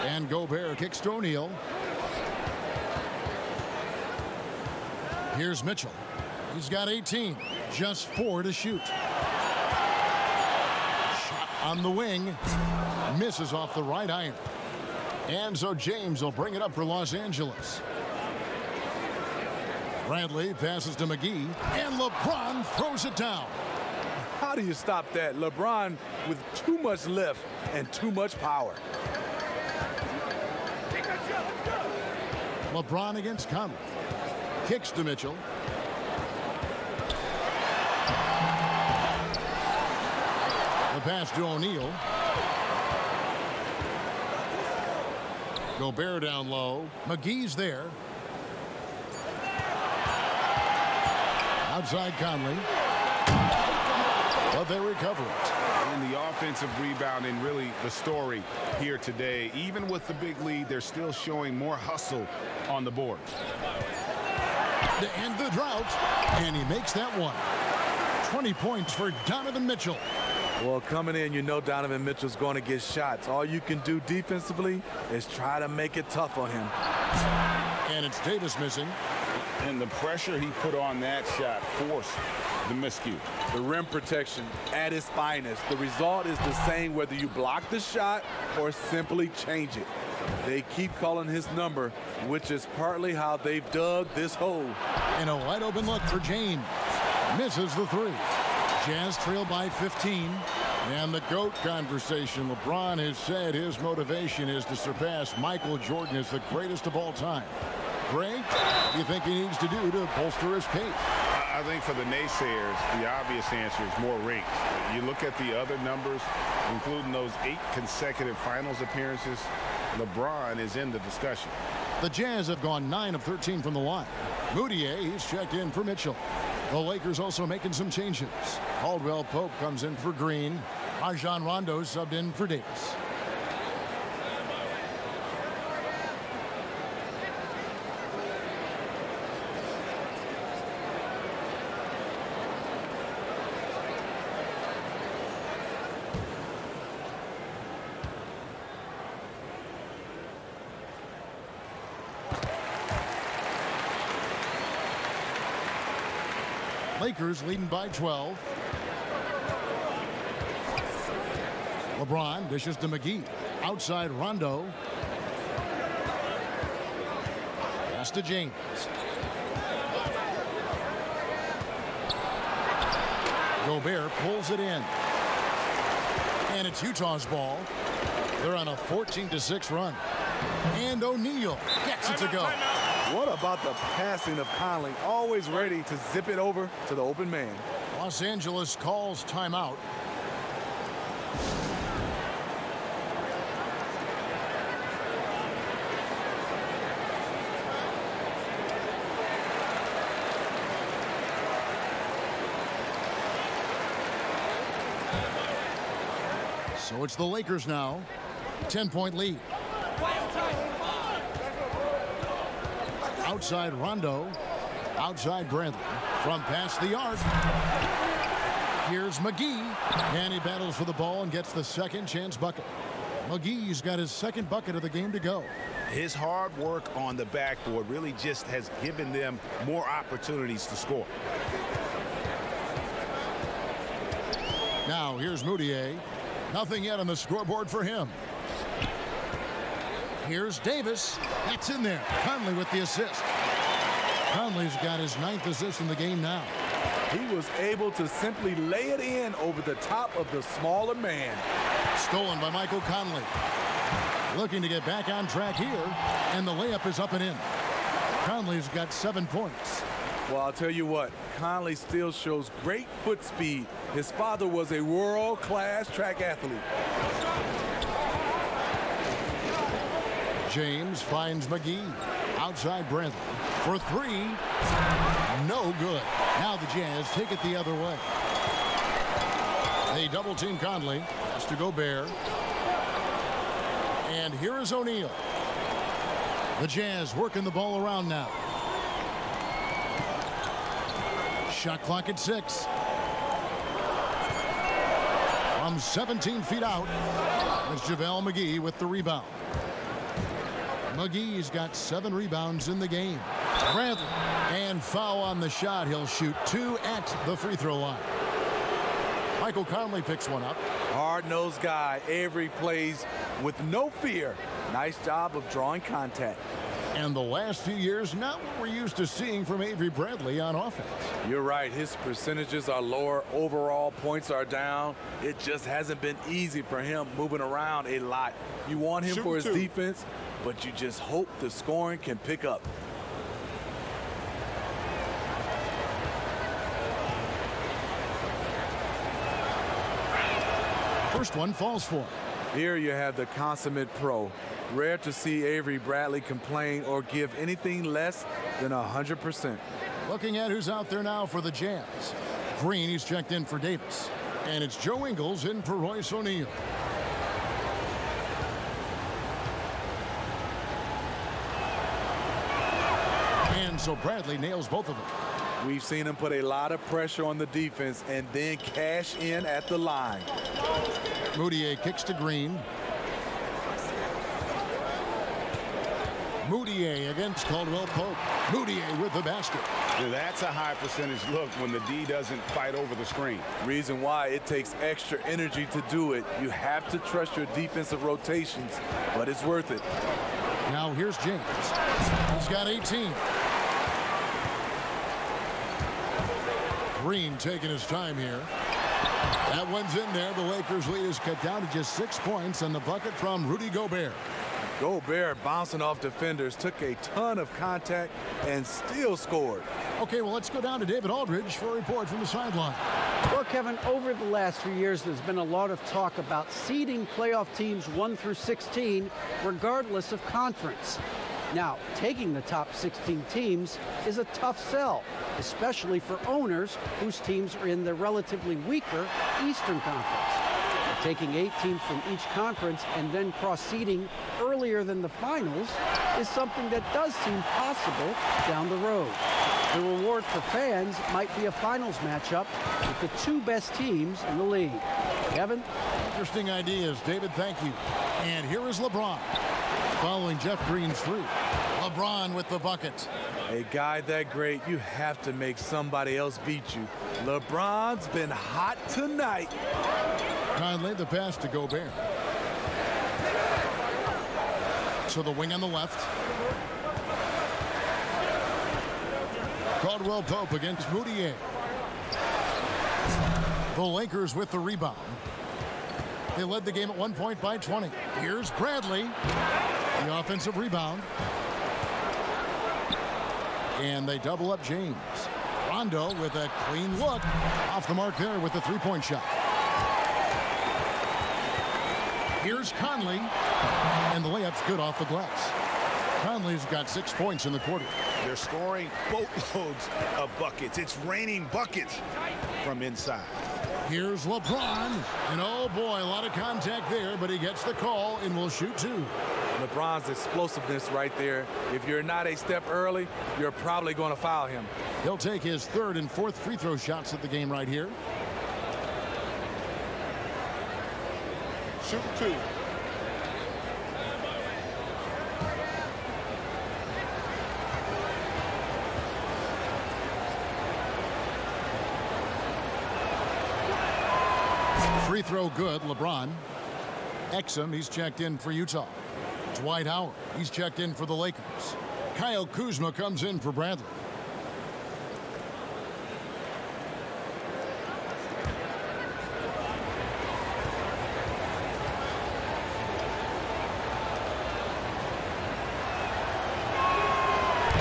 S1: And Gobert kicks to O'Neal. Here's Mitchell. He's got 18. Just 4 to shoot. Shot on the wing. Misses off the right iron. And so James will bring it up for Los Angeles. Bradley passes to McGee. And LeBron throws it down.
S3: How do you stop that? LeBron with too much lift and too much power.
S1: LeBron against Conley. Kicks to Mitchell. The pass to O'Neal. Gobert down low. McGee's there. Outside Conley. But they recover it.
S7: And the offensive rebounding, really the story here today. Even with the big lead, they're still showing more hustle on the board.
S1: To end the drought, and he makes that one. 20 points for Donovan Mitchell.
S3: Well, coming in, you know Donovan Mitchell's going to get shots. All you can do defensively is try to make it tough on him.
S1: And it's Davis missing.
S5: And the pressure he put on that shot forced the miscue.
S3: The rim protection at its finest. The result is the same whether you block the shot or simply change it. They keep calling his number, which is partly how they've dug this hole.
S1: And a wide open look for James. Misses the three. Jazz trail by 15. And the GOAT conversation. LeBron has said his motivation is to surpass Michael Jordan as the greatest of all time. Greg, what do you think he needs to do to bolster his case?
S5: I think for the naysayers, the obvious answer is more rings. You look at the other numbers, including those 8 consecutive finals appearances, LeBron is in the discussion.
S1: The Jazz have gone 9 of 13 from the line. Moutier, he's checked in for Mitchell. The Lakers also making some changes. Caldwell Pope comes in for Green. Rajon Rondo subbed in for Davis. Lakers leading by 12. LeBron dishes to McGee. Outside Rondo. Pass to James. Gobert pulls it in. And it's Utah's ball. They're on a 14-6 run. And O'Neal gets it to go.
S3: What about the passing of Conley? Always ready to zip it over to the open man.
S1: Los Angeles calls timeout. So it's the Lakers now. 10-point lead. Outside Rondo. Outside Bradley. From past the arc. Here's McGee. And he battles for the ball and gets the second chance bucket. McGee's got his second bucket of the game to go.
S7: His hard work on the backboard really just has given them more opportunities to score.
S1: Now here's Moutier. Nothing yet on the scoreboard for him. Here's Davis. That's in there. Conley with the assist. Conley's got his 9th assist in the game now.
S3: He was able to simply lay it in over the top of the smaller man.
S1: Stolen by Michael Conley. Looking to get back on track here, and the layup is up and in. Conley's got 7 points.
S3: Well, I'll tell you what, Conley still shows great foot speed. His father was a world-class track athlete.
S1: James finds McGee. Outside Bradley for 3. No good. Now the Jazz take it the other way. They double team Conley. Has to Gobert. And here is O'Neal. The Jazz working the ball around now. Shot clock at 6. From 17 feet out, it's JaVale McGee with the rebound. McGee's got 7 rebounds in the game. Bradley, and foul on the shot. He'll shoot 2 at the free throw line. Michael Conley picks one up.
S3: Hard-nosed guy. Avery plays with no fear. Nice job of drawing contact.
S1: And the last few years, not what we're used to seeing from Avery Bradley on offense.
S3: You're right. His percentages are lower. Overall points are down. It just hasn't been easy for him moving around a lot. You want him for his defense, but you just hope the scoring can pick up.
S1: First one falls for him.
S3: Here you have the consummate pro. Rare to see Avery Bradley complain or give anything less than 100%.
S1: Looking at who's out there now for the Jazz. Green, he's checked in for Davis. And it's Joe Ingles in for Royce O'Neal. And so Bradley nails both of them.
S3: We've seen him put a lot of pressure on the defense and then cash in at the line. Moutier
S1: kicks to Green. Moutier against Caldwell Pope. Moutier with the basket.
S7: Now, that's a high percentage look when the D doesn't fight over the screen.
S3: Reason why it takes extra energy to do it. You have to trust your defensive rotations, but it's worth it.
S1: Now here's James. He's got 18. Green taking his time here. That one's in there. The Lakers lead is cut down to just 6 points, and the bucket from Rudy Gobert.
S3: Gobert bouncing off defenders, took a ton of contact and still scored.
S1: Okay, well, let's go down to David Aldridge for a report from the sideline.
S2: Well, Kevin, over the last few years, there's been a lot of talk about seeding playoff teams 1 through 16, regardless of conference. Now, taking the top 16 teams is a tough sell, especially for owners whose teams are in the relatively weaker Eastern Conference. Taking 8 teams from each conference and then cross-seeding earlier than the finals is something that does seem possible down the road. The reward for fans might be a finals matchup with the 2 best teams in the league. Kevin?
S1: Interesting ideas, David. Thank you. And here is LeBron following Jeff Green's 3. LeBron with the bucket.
S3: A guy that great, you have to make somebody else beat you. LeBron's been hot tonight.
S1: Conley, the pass to Gobert. To the wing on the left. Caldwell Pope against Moutier. The Lakers with the rebound. They led the game at 1 point by 20. Here's Bradley. The offensive rebound. And they double up James. Rondo with a clean look. Off the mark there with the three-point shot. Here's Conley. And the layup's good off the glass. Conley's got 6 points in the quarter.
S7: They're scoring boatloads of buckets. It's raining buckets from inside.
S1: Here's LeBron. And oh boy, a lot of contact there, but he gets the call and will shoot 2.
S3: LeBron's explosiveness right there. If you're not a step early, you're probably going to foul him.
S1: He'll take his 3rd and 4th free throw shots at the game right here.
S4: Shoot 2.
S1: Free throw good, LeBron. Exum, he's checked in for Utah. Dwight Howard, he's checked in for the Lakers. Kyle Kuzma comes in for Bradley.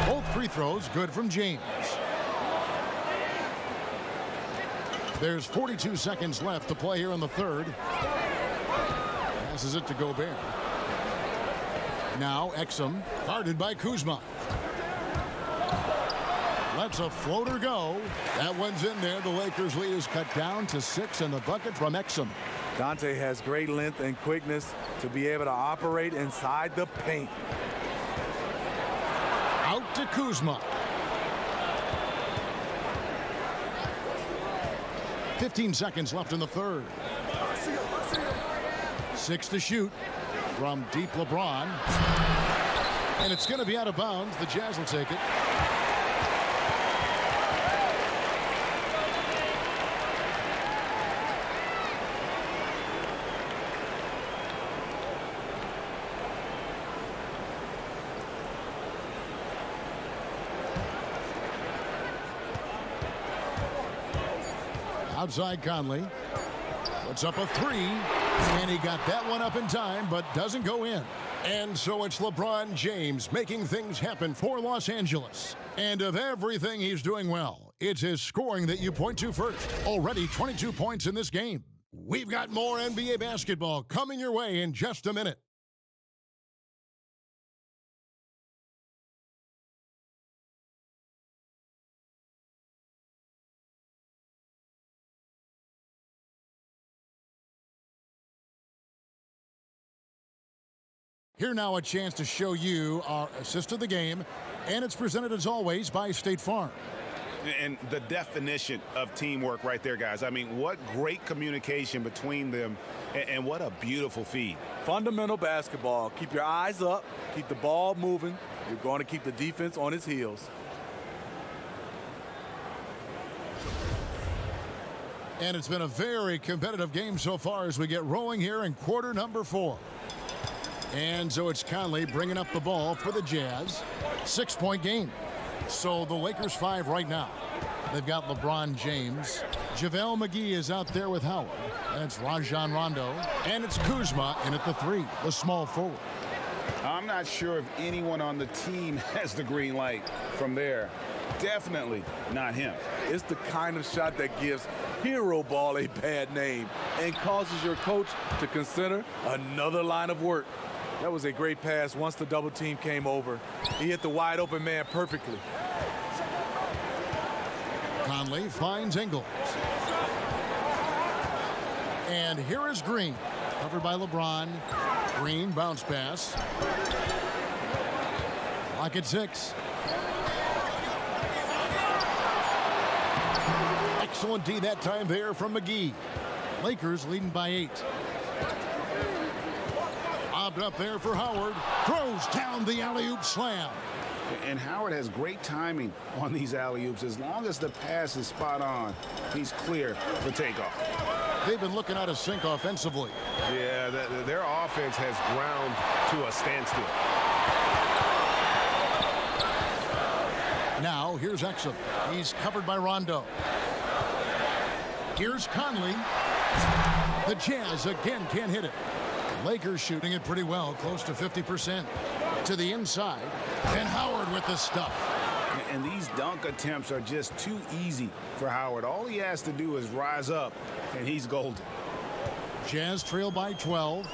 S1: Both free throws good from James. There's 42 seconds left to play here in the 3rd. Passes it to Gobert. Now Exum, guarded by Kuzma. Lets a floater go. That one's in there. The Lakers lead is cut down to 6, and the bucket from Exum.
S3: Dante has great length and quickness to be able to operate inside the paint.
S1: Out to Kuzma. 15 seconds left in the 3rd. 6 to shoot from deep LeBron. And it's going to be out of bounds. The Jazz will take it. Outside Conley. Puts up a 3. And he got that one up in time, but doesn't go in. And so it's LeBron James making things happen for Los Angeles. And of everything he's doing well, it's his scoring that you point to first. Already 22 points in this game. We've got more NBA basketball coming your way in just a minute. Here now a chance to show you our assist of the game, and it's presented as always by State Farm.
S7: And the definition of teamwork right there, guys. I mean, what great communication between them, and what a beautiful feed.
S3: Fundamental basketball. Keep your eyes up. Keep the ball moving. You're going to keep the defense on its heels.
S1: And it's been a very competitive game so far as we get rolling here in quarter number 4. And so it's Conley bringing up the ball for the Jazz. 6-point game. So the Lakers 5 right now. They've got LeBron James. JaVale McGee is out there with Howard. And it's Rajon Rondo. And it's Kuzma in at the 3, the small forward.
S7: I'm not sure if anyone on the team has the green light from there. Definitely not him.
S3: It's the kind of shot that gives hero ball a bad name and causes your coach to consider another line of work. That was a great pass once the double team came over. He hit the wide open man perfectly.
S1: Conley finds Ingles. And here is Green, covered by LeBron. Green bounce pass. Lock at 6. Excellent D that time there from McGee. Lakers leading by 8. Lobbed up there for Howard. Throws down the alley-oop slam.
S7: And Howard has great timing on these alley-oops. As long as the pass is spot on, he's clear for takeoff.
S1: They've been looking out of sync offensively.
S12: Yeah, their offense has ground to a standstill.
S1: Now, here's Exum. He's covered by Rondo. Here's Conley. The Jazz again can't hit it. Lakers shooting it pretty well, close to 50%. To the inside. And Howard with the stuff.
S7: And these dunk attempts are just too easy for Howard. All he has to do is rise up, and he's golden.
S1: Jazz trail by 12.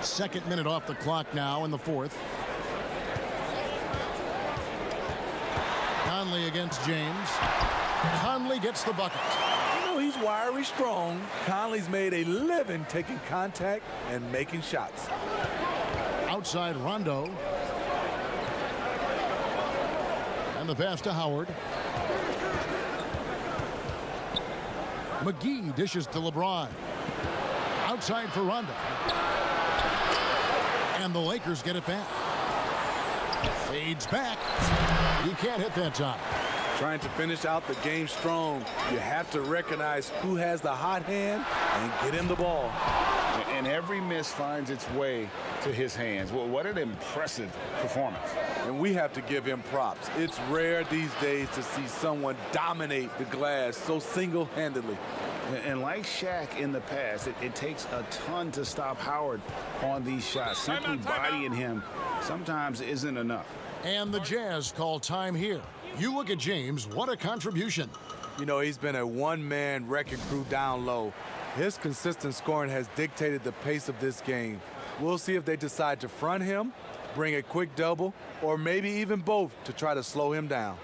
S1: Second minute off the clock now in the 4th. Conley against James. Conley gets the bucket.
S3: You know, he's wiry strong. Conley's made a living taking contact and making shots.
S1: Outside Rondo. And the pass to Howard. McGee dishes to LeBron. Outside for Rondo. And the Lakers get it back. Fades back. He can't hit that time.
S3: Trying to finish out the game strong, you have to recognize who has the hot hand and get him the ball.
S7: And every miss finds its way to his hands. Well, what an impressive performance.
S3: And we have to give him props. It's rare these days to see someone dominate the glass so single-handedly.
S7: And like Shaq in the past, it takes a ton to stop Howard on these shots. Simply bodying him sometimes isn't enough.
S1: And the Jazz call time here. You look at James, what a contribution.
S3: You know, he's been a one-man wrecking crew down low. His consistent scoring has dictated the pace of this game. We'll see if they decide to front him, bring a quick double, or maybe even both to try to slow him down.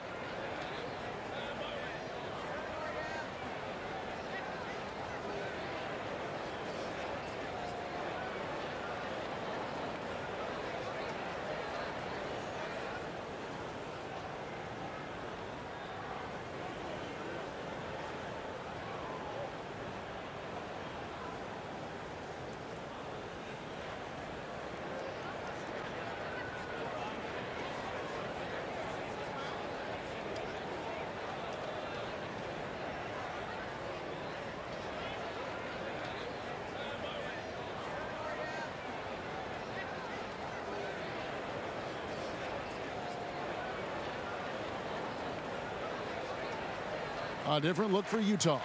S1: A different look for Utah.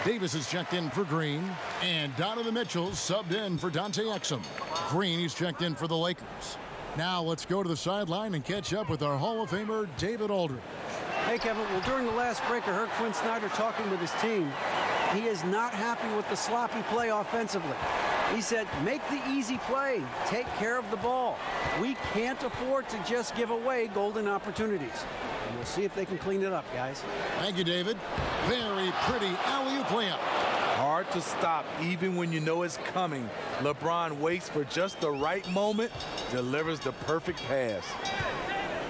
S1: Davis is checked in for Green. And Donovan Mitchell subbed in for Dante Exum. Green is checked in for the Lakers. Now let's go to the sideline and catch up with our Hall of Famer, David Aldridge.
S2: Hey, Kevin. Well, during the last break, I heard Quinn Snyder talking with his team. He is not happy with the sloppy play offensively. He said, make the easy play. Take care of the ball. We can't afford to just give away golden opportunities. And we'll see if they can clean it up, guys.
S1: Thank you, David. Very pretty alley-oop layup.
S3: Hard to stop even when you know it's coming. LeBron waits for just the right moment, delivers the perfect pass.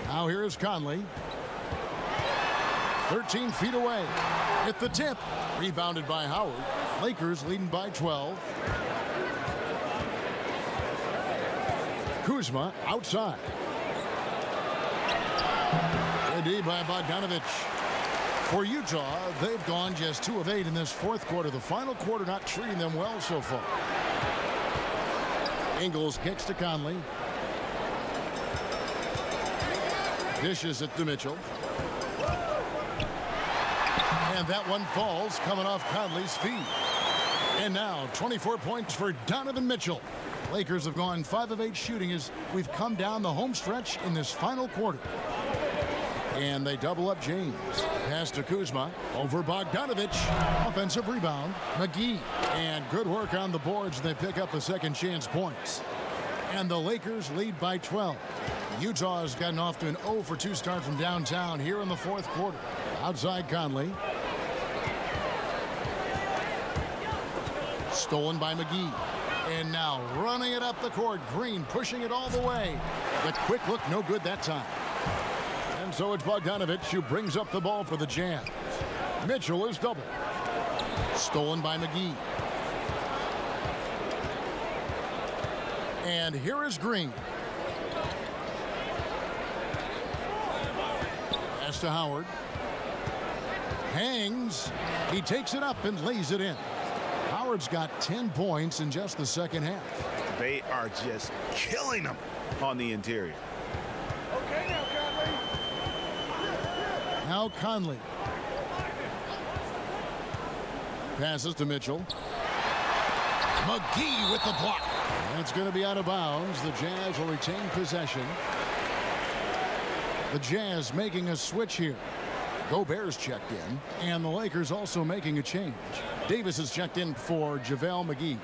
S1: Now here is Conley. 13 feet away. Hit the tip. Rebounded by Howard. Lakers leading by 12. Kuzma outside. Good D by Bogdanovich. For Utah, they've gone just 2 of 8 in this fourth quarter. The final quarter not treating them well so far. Ingles kicks to Conley. Dishes it to Mitchell. And that one falls, coming off Conley's feet. And now 24 points for Donovan Mitchell. Lakers have gone 5 of 8 shooting as we've come down the home stretch in this final quarter. And they double up James. Pass to Kuzma. Over Bogdanovich. Offensive rebound. McGee. And good work on the boards. They pick up the second chance points. And the Lakers lead by 12. Utah has gotten off to an 0 for 2 start from downtown here in the fourth quarter. Outside Conley. Stolen by McGee. And now running it up the court. Green pushing it all the way. The quick look no good that time. And so it's Bogdanovich who brings up the ball for the Jazz. Mitchell is double. Stolen by McGee. And here is Green. Pass to Howard. Hangs. He takes it up and lays it in. Howard's got 10 points in just the second half.
S7: They are just killing them on the interior.
S4: Okay now, Conley.
S1: Now Conley. Passes to Mitchell. McGee with the block. That's going to be out of bounds. The Jazz will retain possession. The Jazz making a switch here. Gobert's checked in, and the Lakers also making a change. Davis is checked in for JaVale McGee.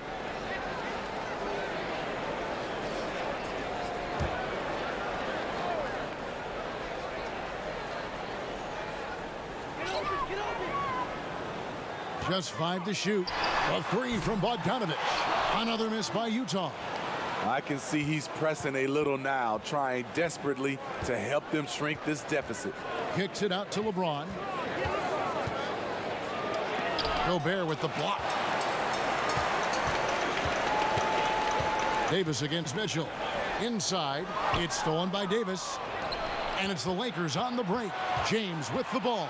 S1: Just 5 to shoot. A 3 from Bogdanovich. Another miss by Utah.
S3: I can see he's pressing a little now, trying desperately to help them shrink this deficit.
S1: Kicks it out to LeBron. Gobert with the block. Davis against Mitchell. Inside. It's stolen by Davis. And it's the Lakers on the break. James with the ball.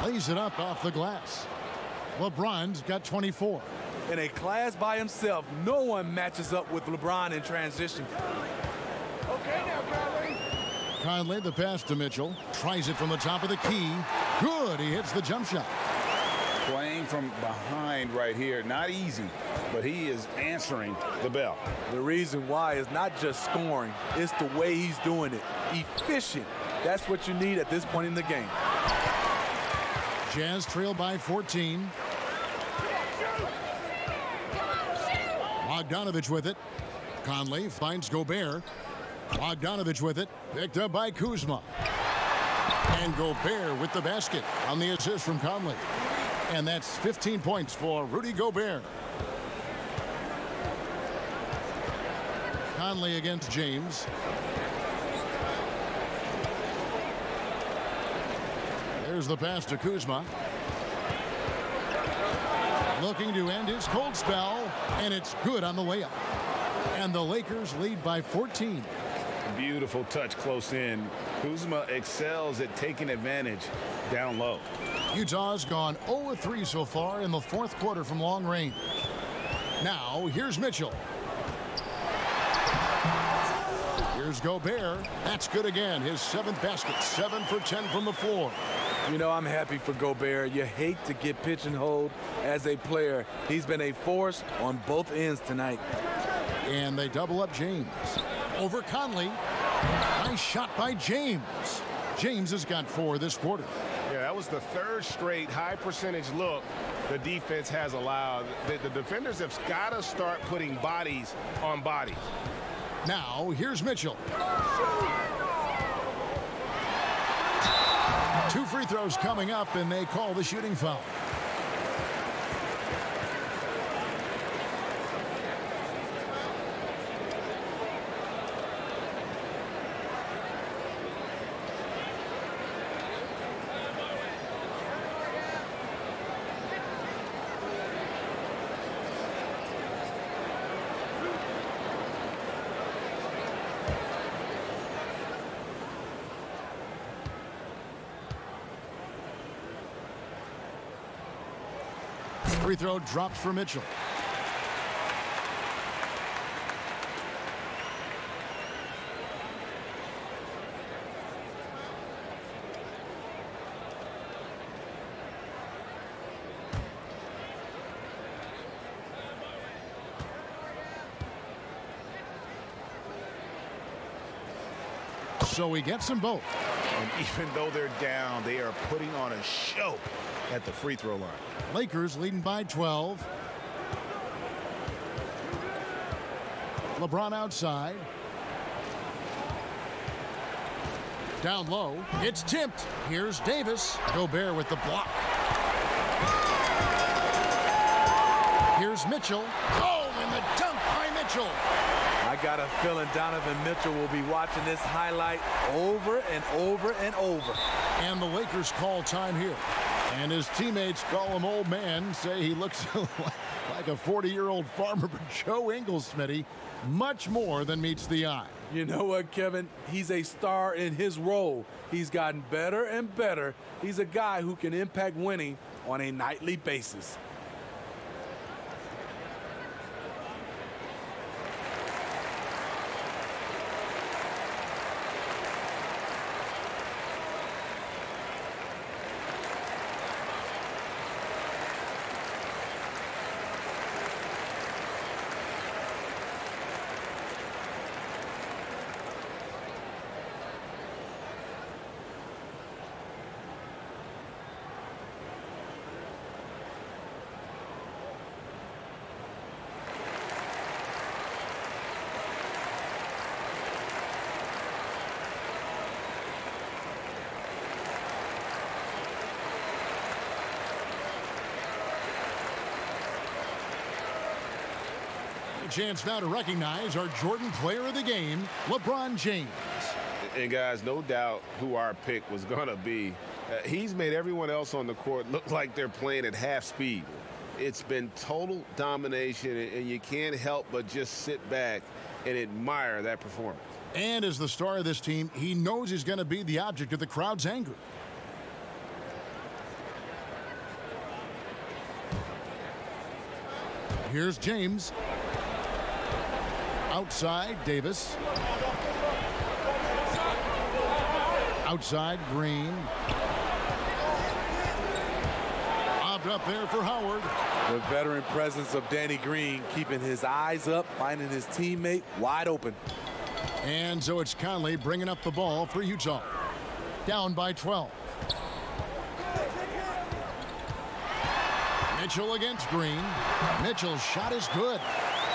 S1: Lays it up off the glass. LeBron's got 24.
S3: In a class by himself, no one matches up with LeBron in transition.
S4: Okay now, Conley.
S1: Conley, the pass to Mitchell. Tries it from the top of the key. Good. He hits the jump shot.
S7: Playing from behind right here, not easy, but he is answering the bell.
S3: The reason why is not just scoring, it's the way he's doing it. Efficient. That's what you need at this point in the game.
S1: Jazz trail by 14. Bogdanovich with it. Conley finds Gobert. Bogdanovich with it. Picked up by Kuzma. And Gobert with the basket on the assist from Conley. And that's 15 points for Rudy Gobert. Conley against James. There's the pass to Kuzma. Looking to end his cold spell, and it's good on the layup. And the Lakers lead by 14.
S7: Beautiful touch close in. Kuzma excels at taking advantage down low.
S1: Utah's gone 0 of 3 so far in the fourth quarter from long range. Now, here's Mitchell. Here's Gobert. That's good again. His 7th basket. 7 for 10 from the floor.
S3: You know, I'm happy for Gobert. You hate to get pigeonholed as a player. He's been a force on both ends tonight.
S1: And they double up James. Over Conley. Nice shot by James. James has got 4 this quarter.
S12: Yeah, that was the 3rd straight high percentage look the defense has allowed. The defenders have got to start putting bodies on bodies.
S1: Now, here's Mitchell. 2 free throws coming up, and they call the shooting foul. Free throw drops for Mitchell. So he gets them both.
S7: And even though they're down, they are putting on a show at the free throw line.
S1: Lakers leading by 12. LeBron outside. Down low. It's tipped. Here's Davis. Gobert with the block. Here's Mitchell. Oh, and the dunk by Mitchell.
S3: I got a feeling Donovan Mitchell will be watching this highlight over and over and over.
S1: And the Lakers call time here. And his teammates call him old man, say he looks like a 40-year-old farmer, but Joe Ingles, Smitty, much more than meets the eye.
S3: You know what, Kevin? He's a star in his role. He's gotten better and better. He's a guy who can impact winning on a nightly basis.
S1: Chance now to recognize our Jordan Player of the Game, LeBron James.
S12: And guys, no doubt who our pick was going to be. He's made everyone else on the court look like they're playing at half speed. It's been total domination, and you can't help but just sit back and admire that performance.
S1: And as the star of this team, he knows he's going to be the object of the crowd's anger. Here's James. Outside, Davis. Outside, Green. Lobbed up there for Howard.
S3: The veteran presence of Danny Green keeping his eyes up, finding his teammate wide open.
S1: And so it's Conley bringing up the ball for Utah. Down by 12. Mitchell against Green. Mitchell's shot is good.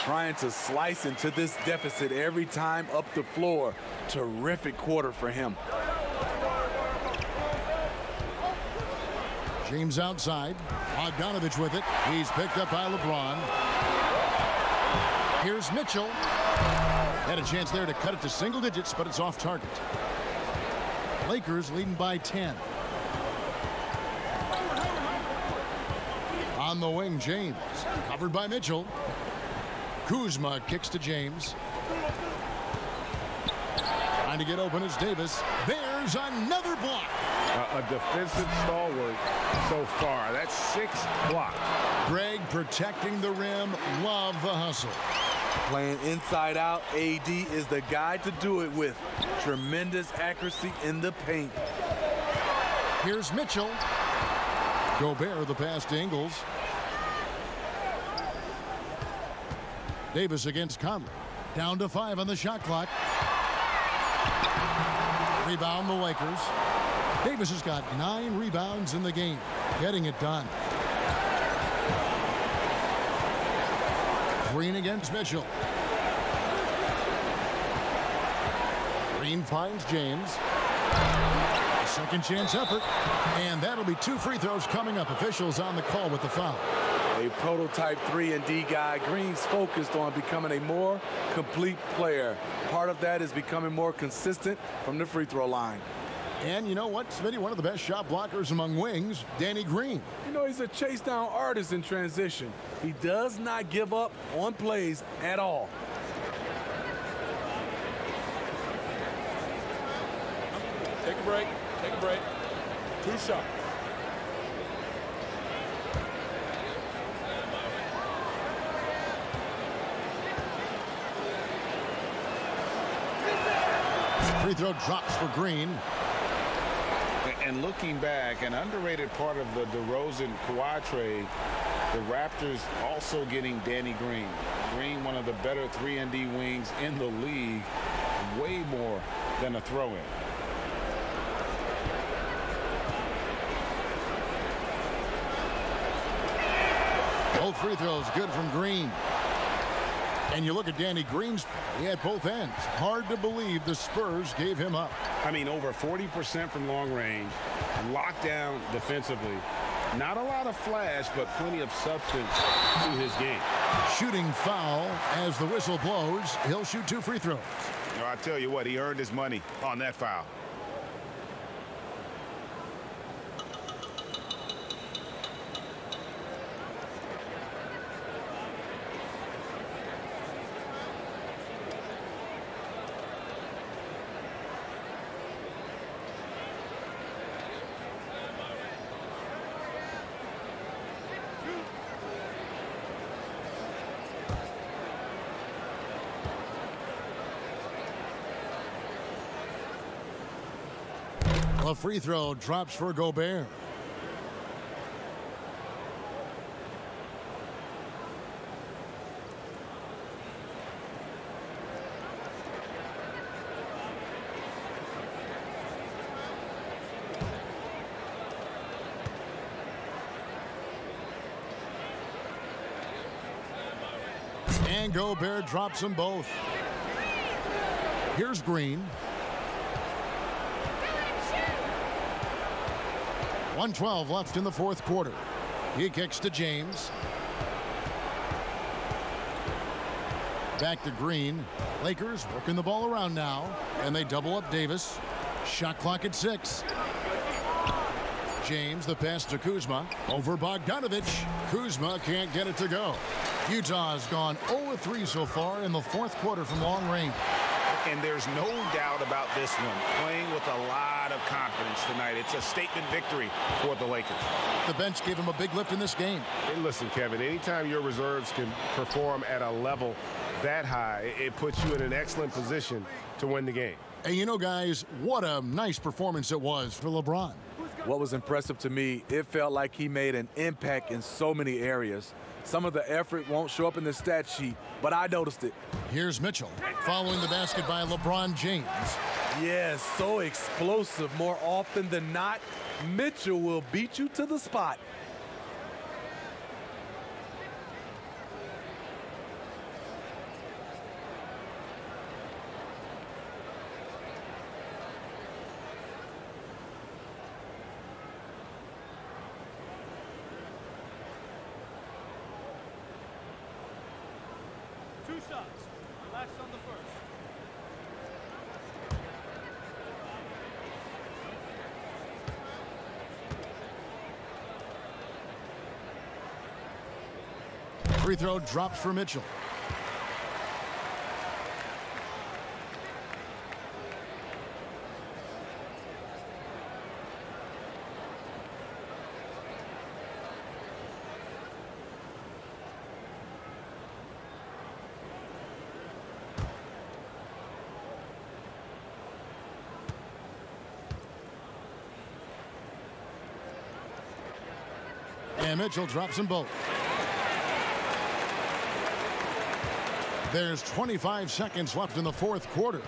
S3: Trying to slice into this deficit every time up the floor. Terrific quarter for him.
S1: James outside. Bogdanovich with it. He's picked up by LeBron. Here's Mitchell. Had a chance there to cut it to single digits, but it's off target. Lakers leading by 10. On the wing, James. Covered by Mitchell. Kuzma kicks to James. Trying to get open is Davis. There's another block.
S12: A defensive stalwart so far. That's 6 blocks.
S1: Greg protecting the rim. Love the hustle.
S3: Playing inside out, AD is the guy to do it with. Tremendous accuracy in the paint.
S1: Here's Mitchell. Gobert the pass to Ingles. Davis against Conley. Down to 5 on the shot clock. Rebound the Lakers. Davis has got 9 rebounds in the game. Getting it done. Green against Mitchell. Green finds James. Second chance effort. And that'll be 2 free throws coming up. Officials on the call with the foul.
S3: A prototype 3-and-D guy. Green's focused on becoming a more complete player. Part of that is becoming more consistent from the free throw line.
S1: And you know what, Smitty? One of the best shot blockers among wings, Danny Green.
S3: You know, he's a chase down artist in transition. He does not give up on plays at all.
S4: Take a break. Take a break. 2 shots.
S1: Free throw drops for Green.
S5: And looking back, an underrated part of the DeRozan-Kawhi trade, the Raptors also getting Danny Green. Green, one of the better 3-and-D wings in the league, way more than a throw-in.
S1: Both free throws good from Green. And you look at Danny Green's play at both ends. Hard to believe the Spurs gave him up.
S7: I mean, over 40% from long range, locked down defensively. Not a lot of flash, but plenty of substance to his game.
S1: Shooting foul as the whistle blows. He'll shoot 2 free throws.
S7: You know, I tell you what, he earned his money on that foul.
S1: A free throw drops for Gobert. And Gobert drops them both. Here's Green. 1:12 left in the fourth quarter. He kicks to James. Back to Green. Lakers working the ball around now, and they double up Davis. Shot clock at 6. James, the pass to Kuzma. Over Bogdanovich. Kuzma can't get it to go. Utah's gone 0-3 so far in the fourth quarter from long range.
S7: And there's no doubt about this one. Playing with a lot of confidence tonight. It's a statement victory for the Lakers.
S1: The bench gave him a big lift in this game.
S12: Hey, listen, Kevin, anytime your reserves can perform at a level that high, it puts you in an excellent position to win the game.
S1: And you know, guys, what a nice performance it was for LeBron.
S3: What was impressive to me, it felt like he made an impact in so many areas. Some of the effort won't show up in the stat sheet, but I noticed it.
S1: Here's Mitchell following the basket by LeBron James.
S3: Yes, so explosive. More often than not, Mitchell will beat you to the spot.
S13: Two shots. Relax on the first.
S1: Free throw drops for Mitchell. And Mitchell drops them both. There's 25 seconds left in the fourth quarter.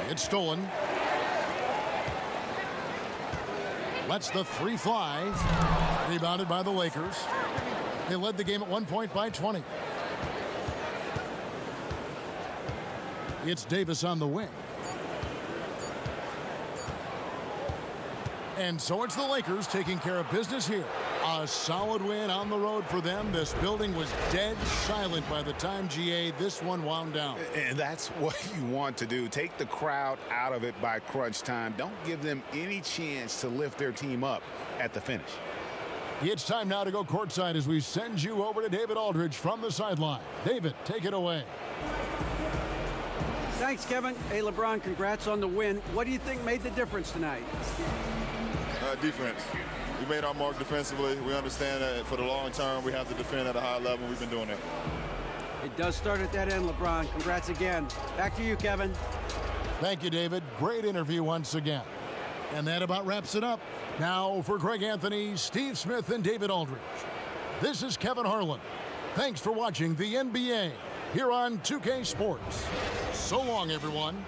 S1: It's stolen. Lets the three fly. Rebounded by the Lakers. They led the game at 1 point by 20. It's Davis on the wing. And so it's the Lakers taking care of business here. A solid win on the road for them. This building was dead silent by the time, GA, this one wound down.
S7: And that's what you want to do. Take the crowd out of it by crunch time. Don't give them any chance to lift their team up at the finish.
S1: It's time now to go courtside as we send you over to David Aldridge from the sideline. David, take it away.
S2: Thanks, Kevin. Hey, LeBron, congrats on the win. What do you think made the difference tonight?
S6: Defense. We made our mark defensively. We understand that for the long term, we have to defend at a high level. We've been doing it.
S2: It does start at that end, LeBron. Congrats again. Back to you, Kevin.
S1: Thank you, David. Great interview once again. And that about wraps it up. Now for Greg Anthony, Steve Smith, and David Aldridge, this is Kevin Harlan. Thanks for watching the NBA here on 2K Sports. So long, everyone.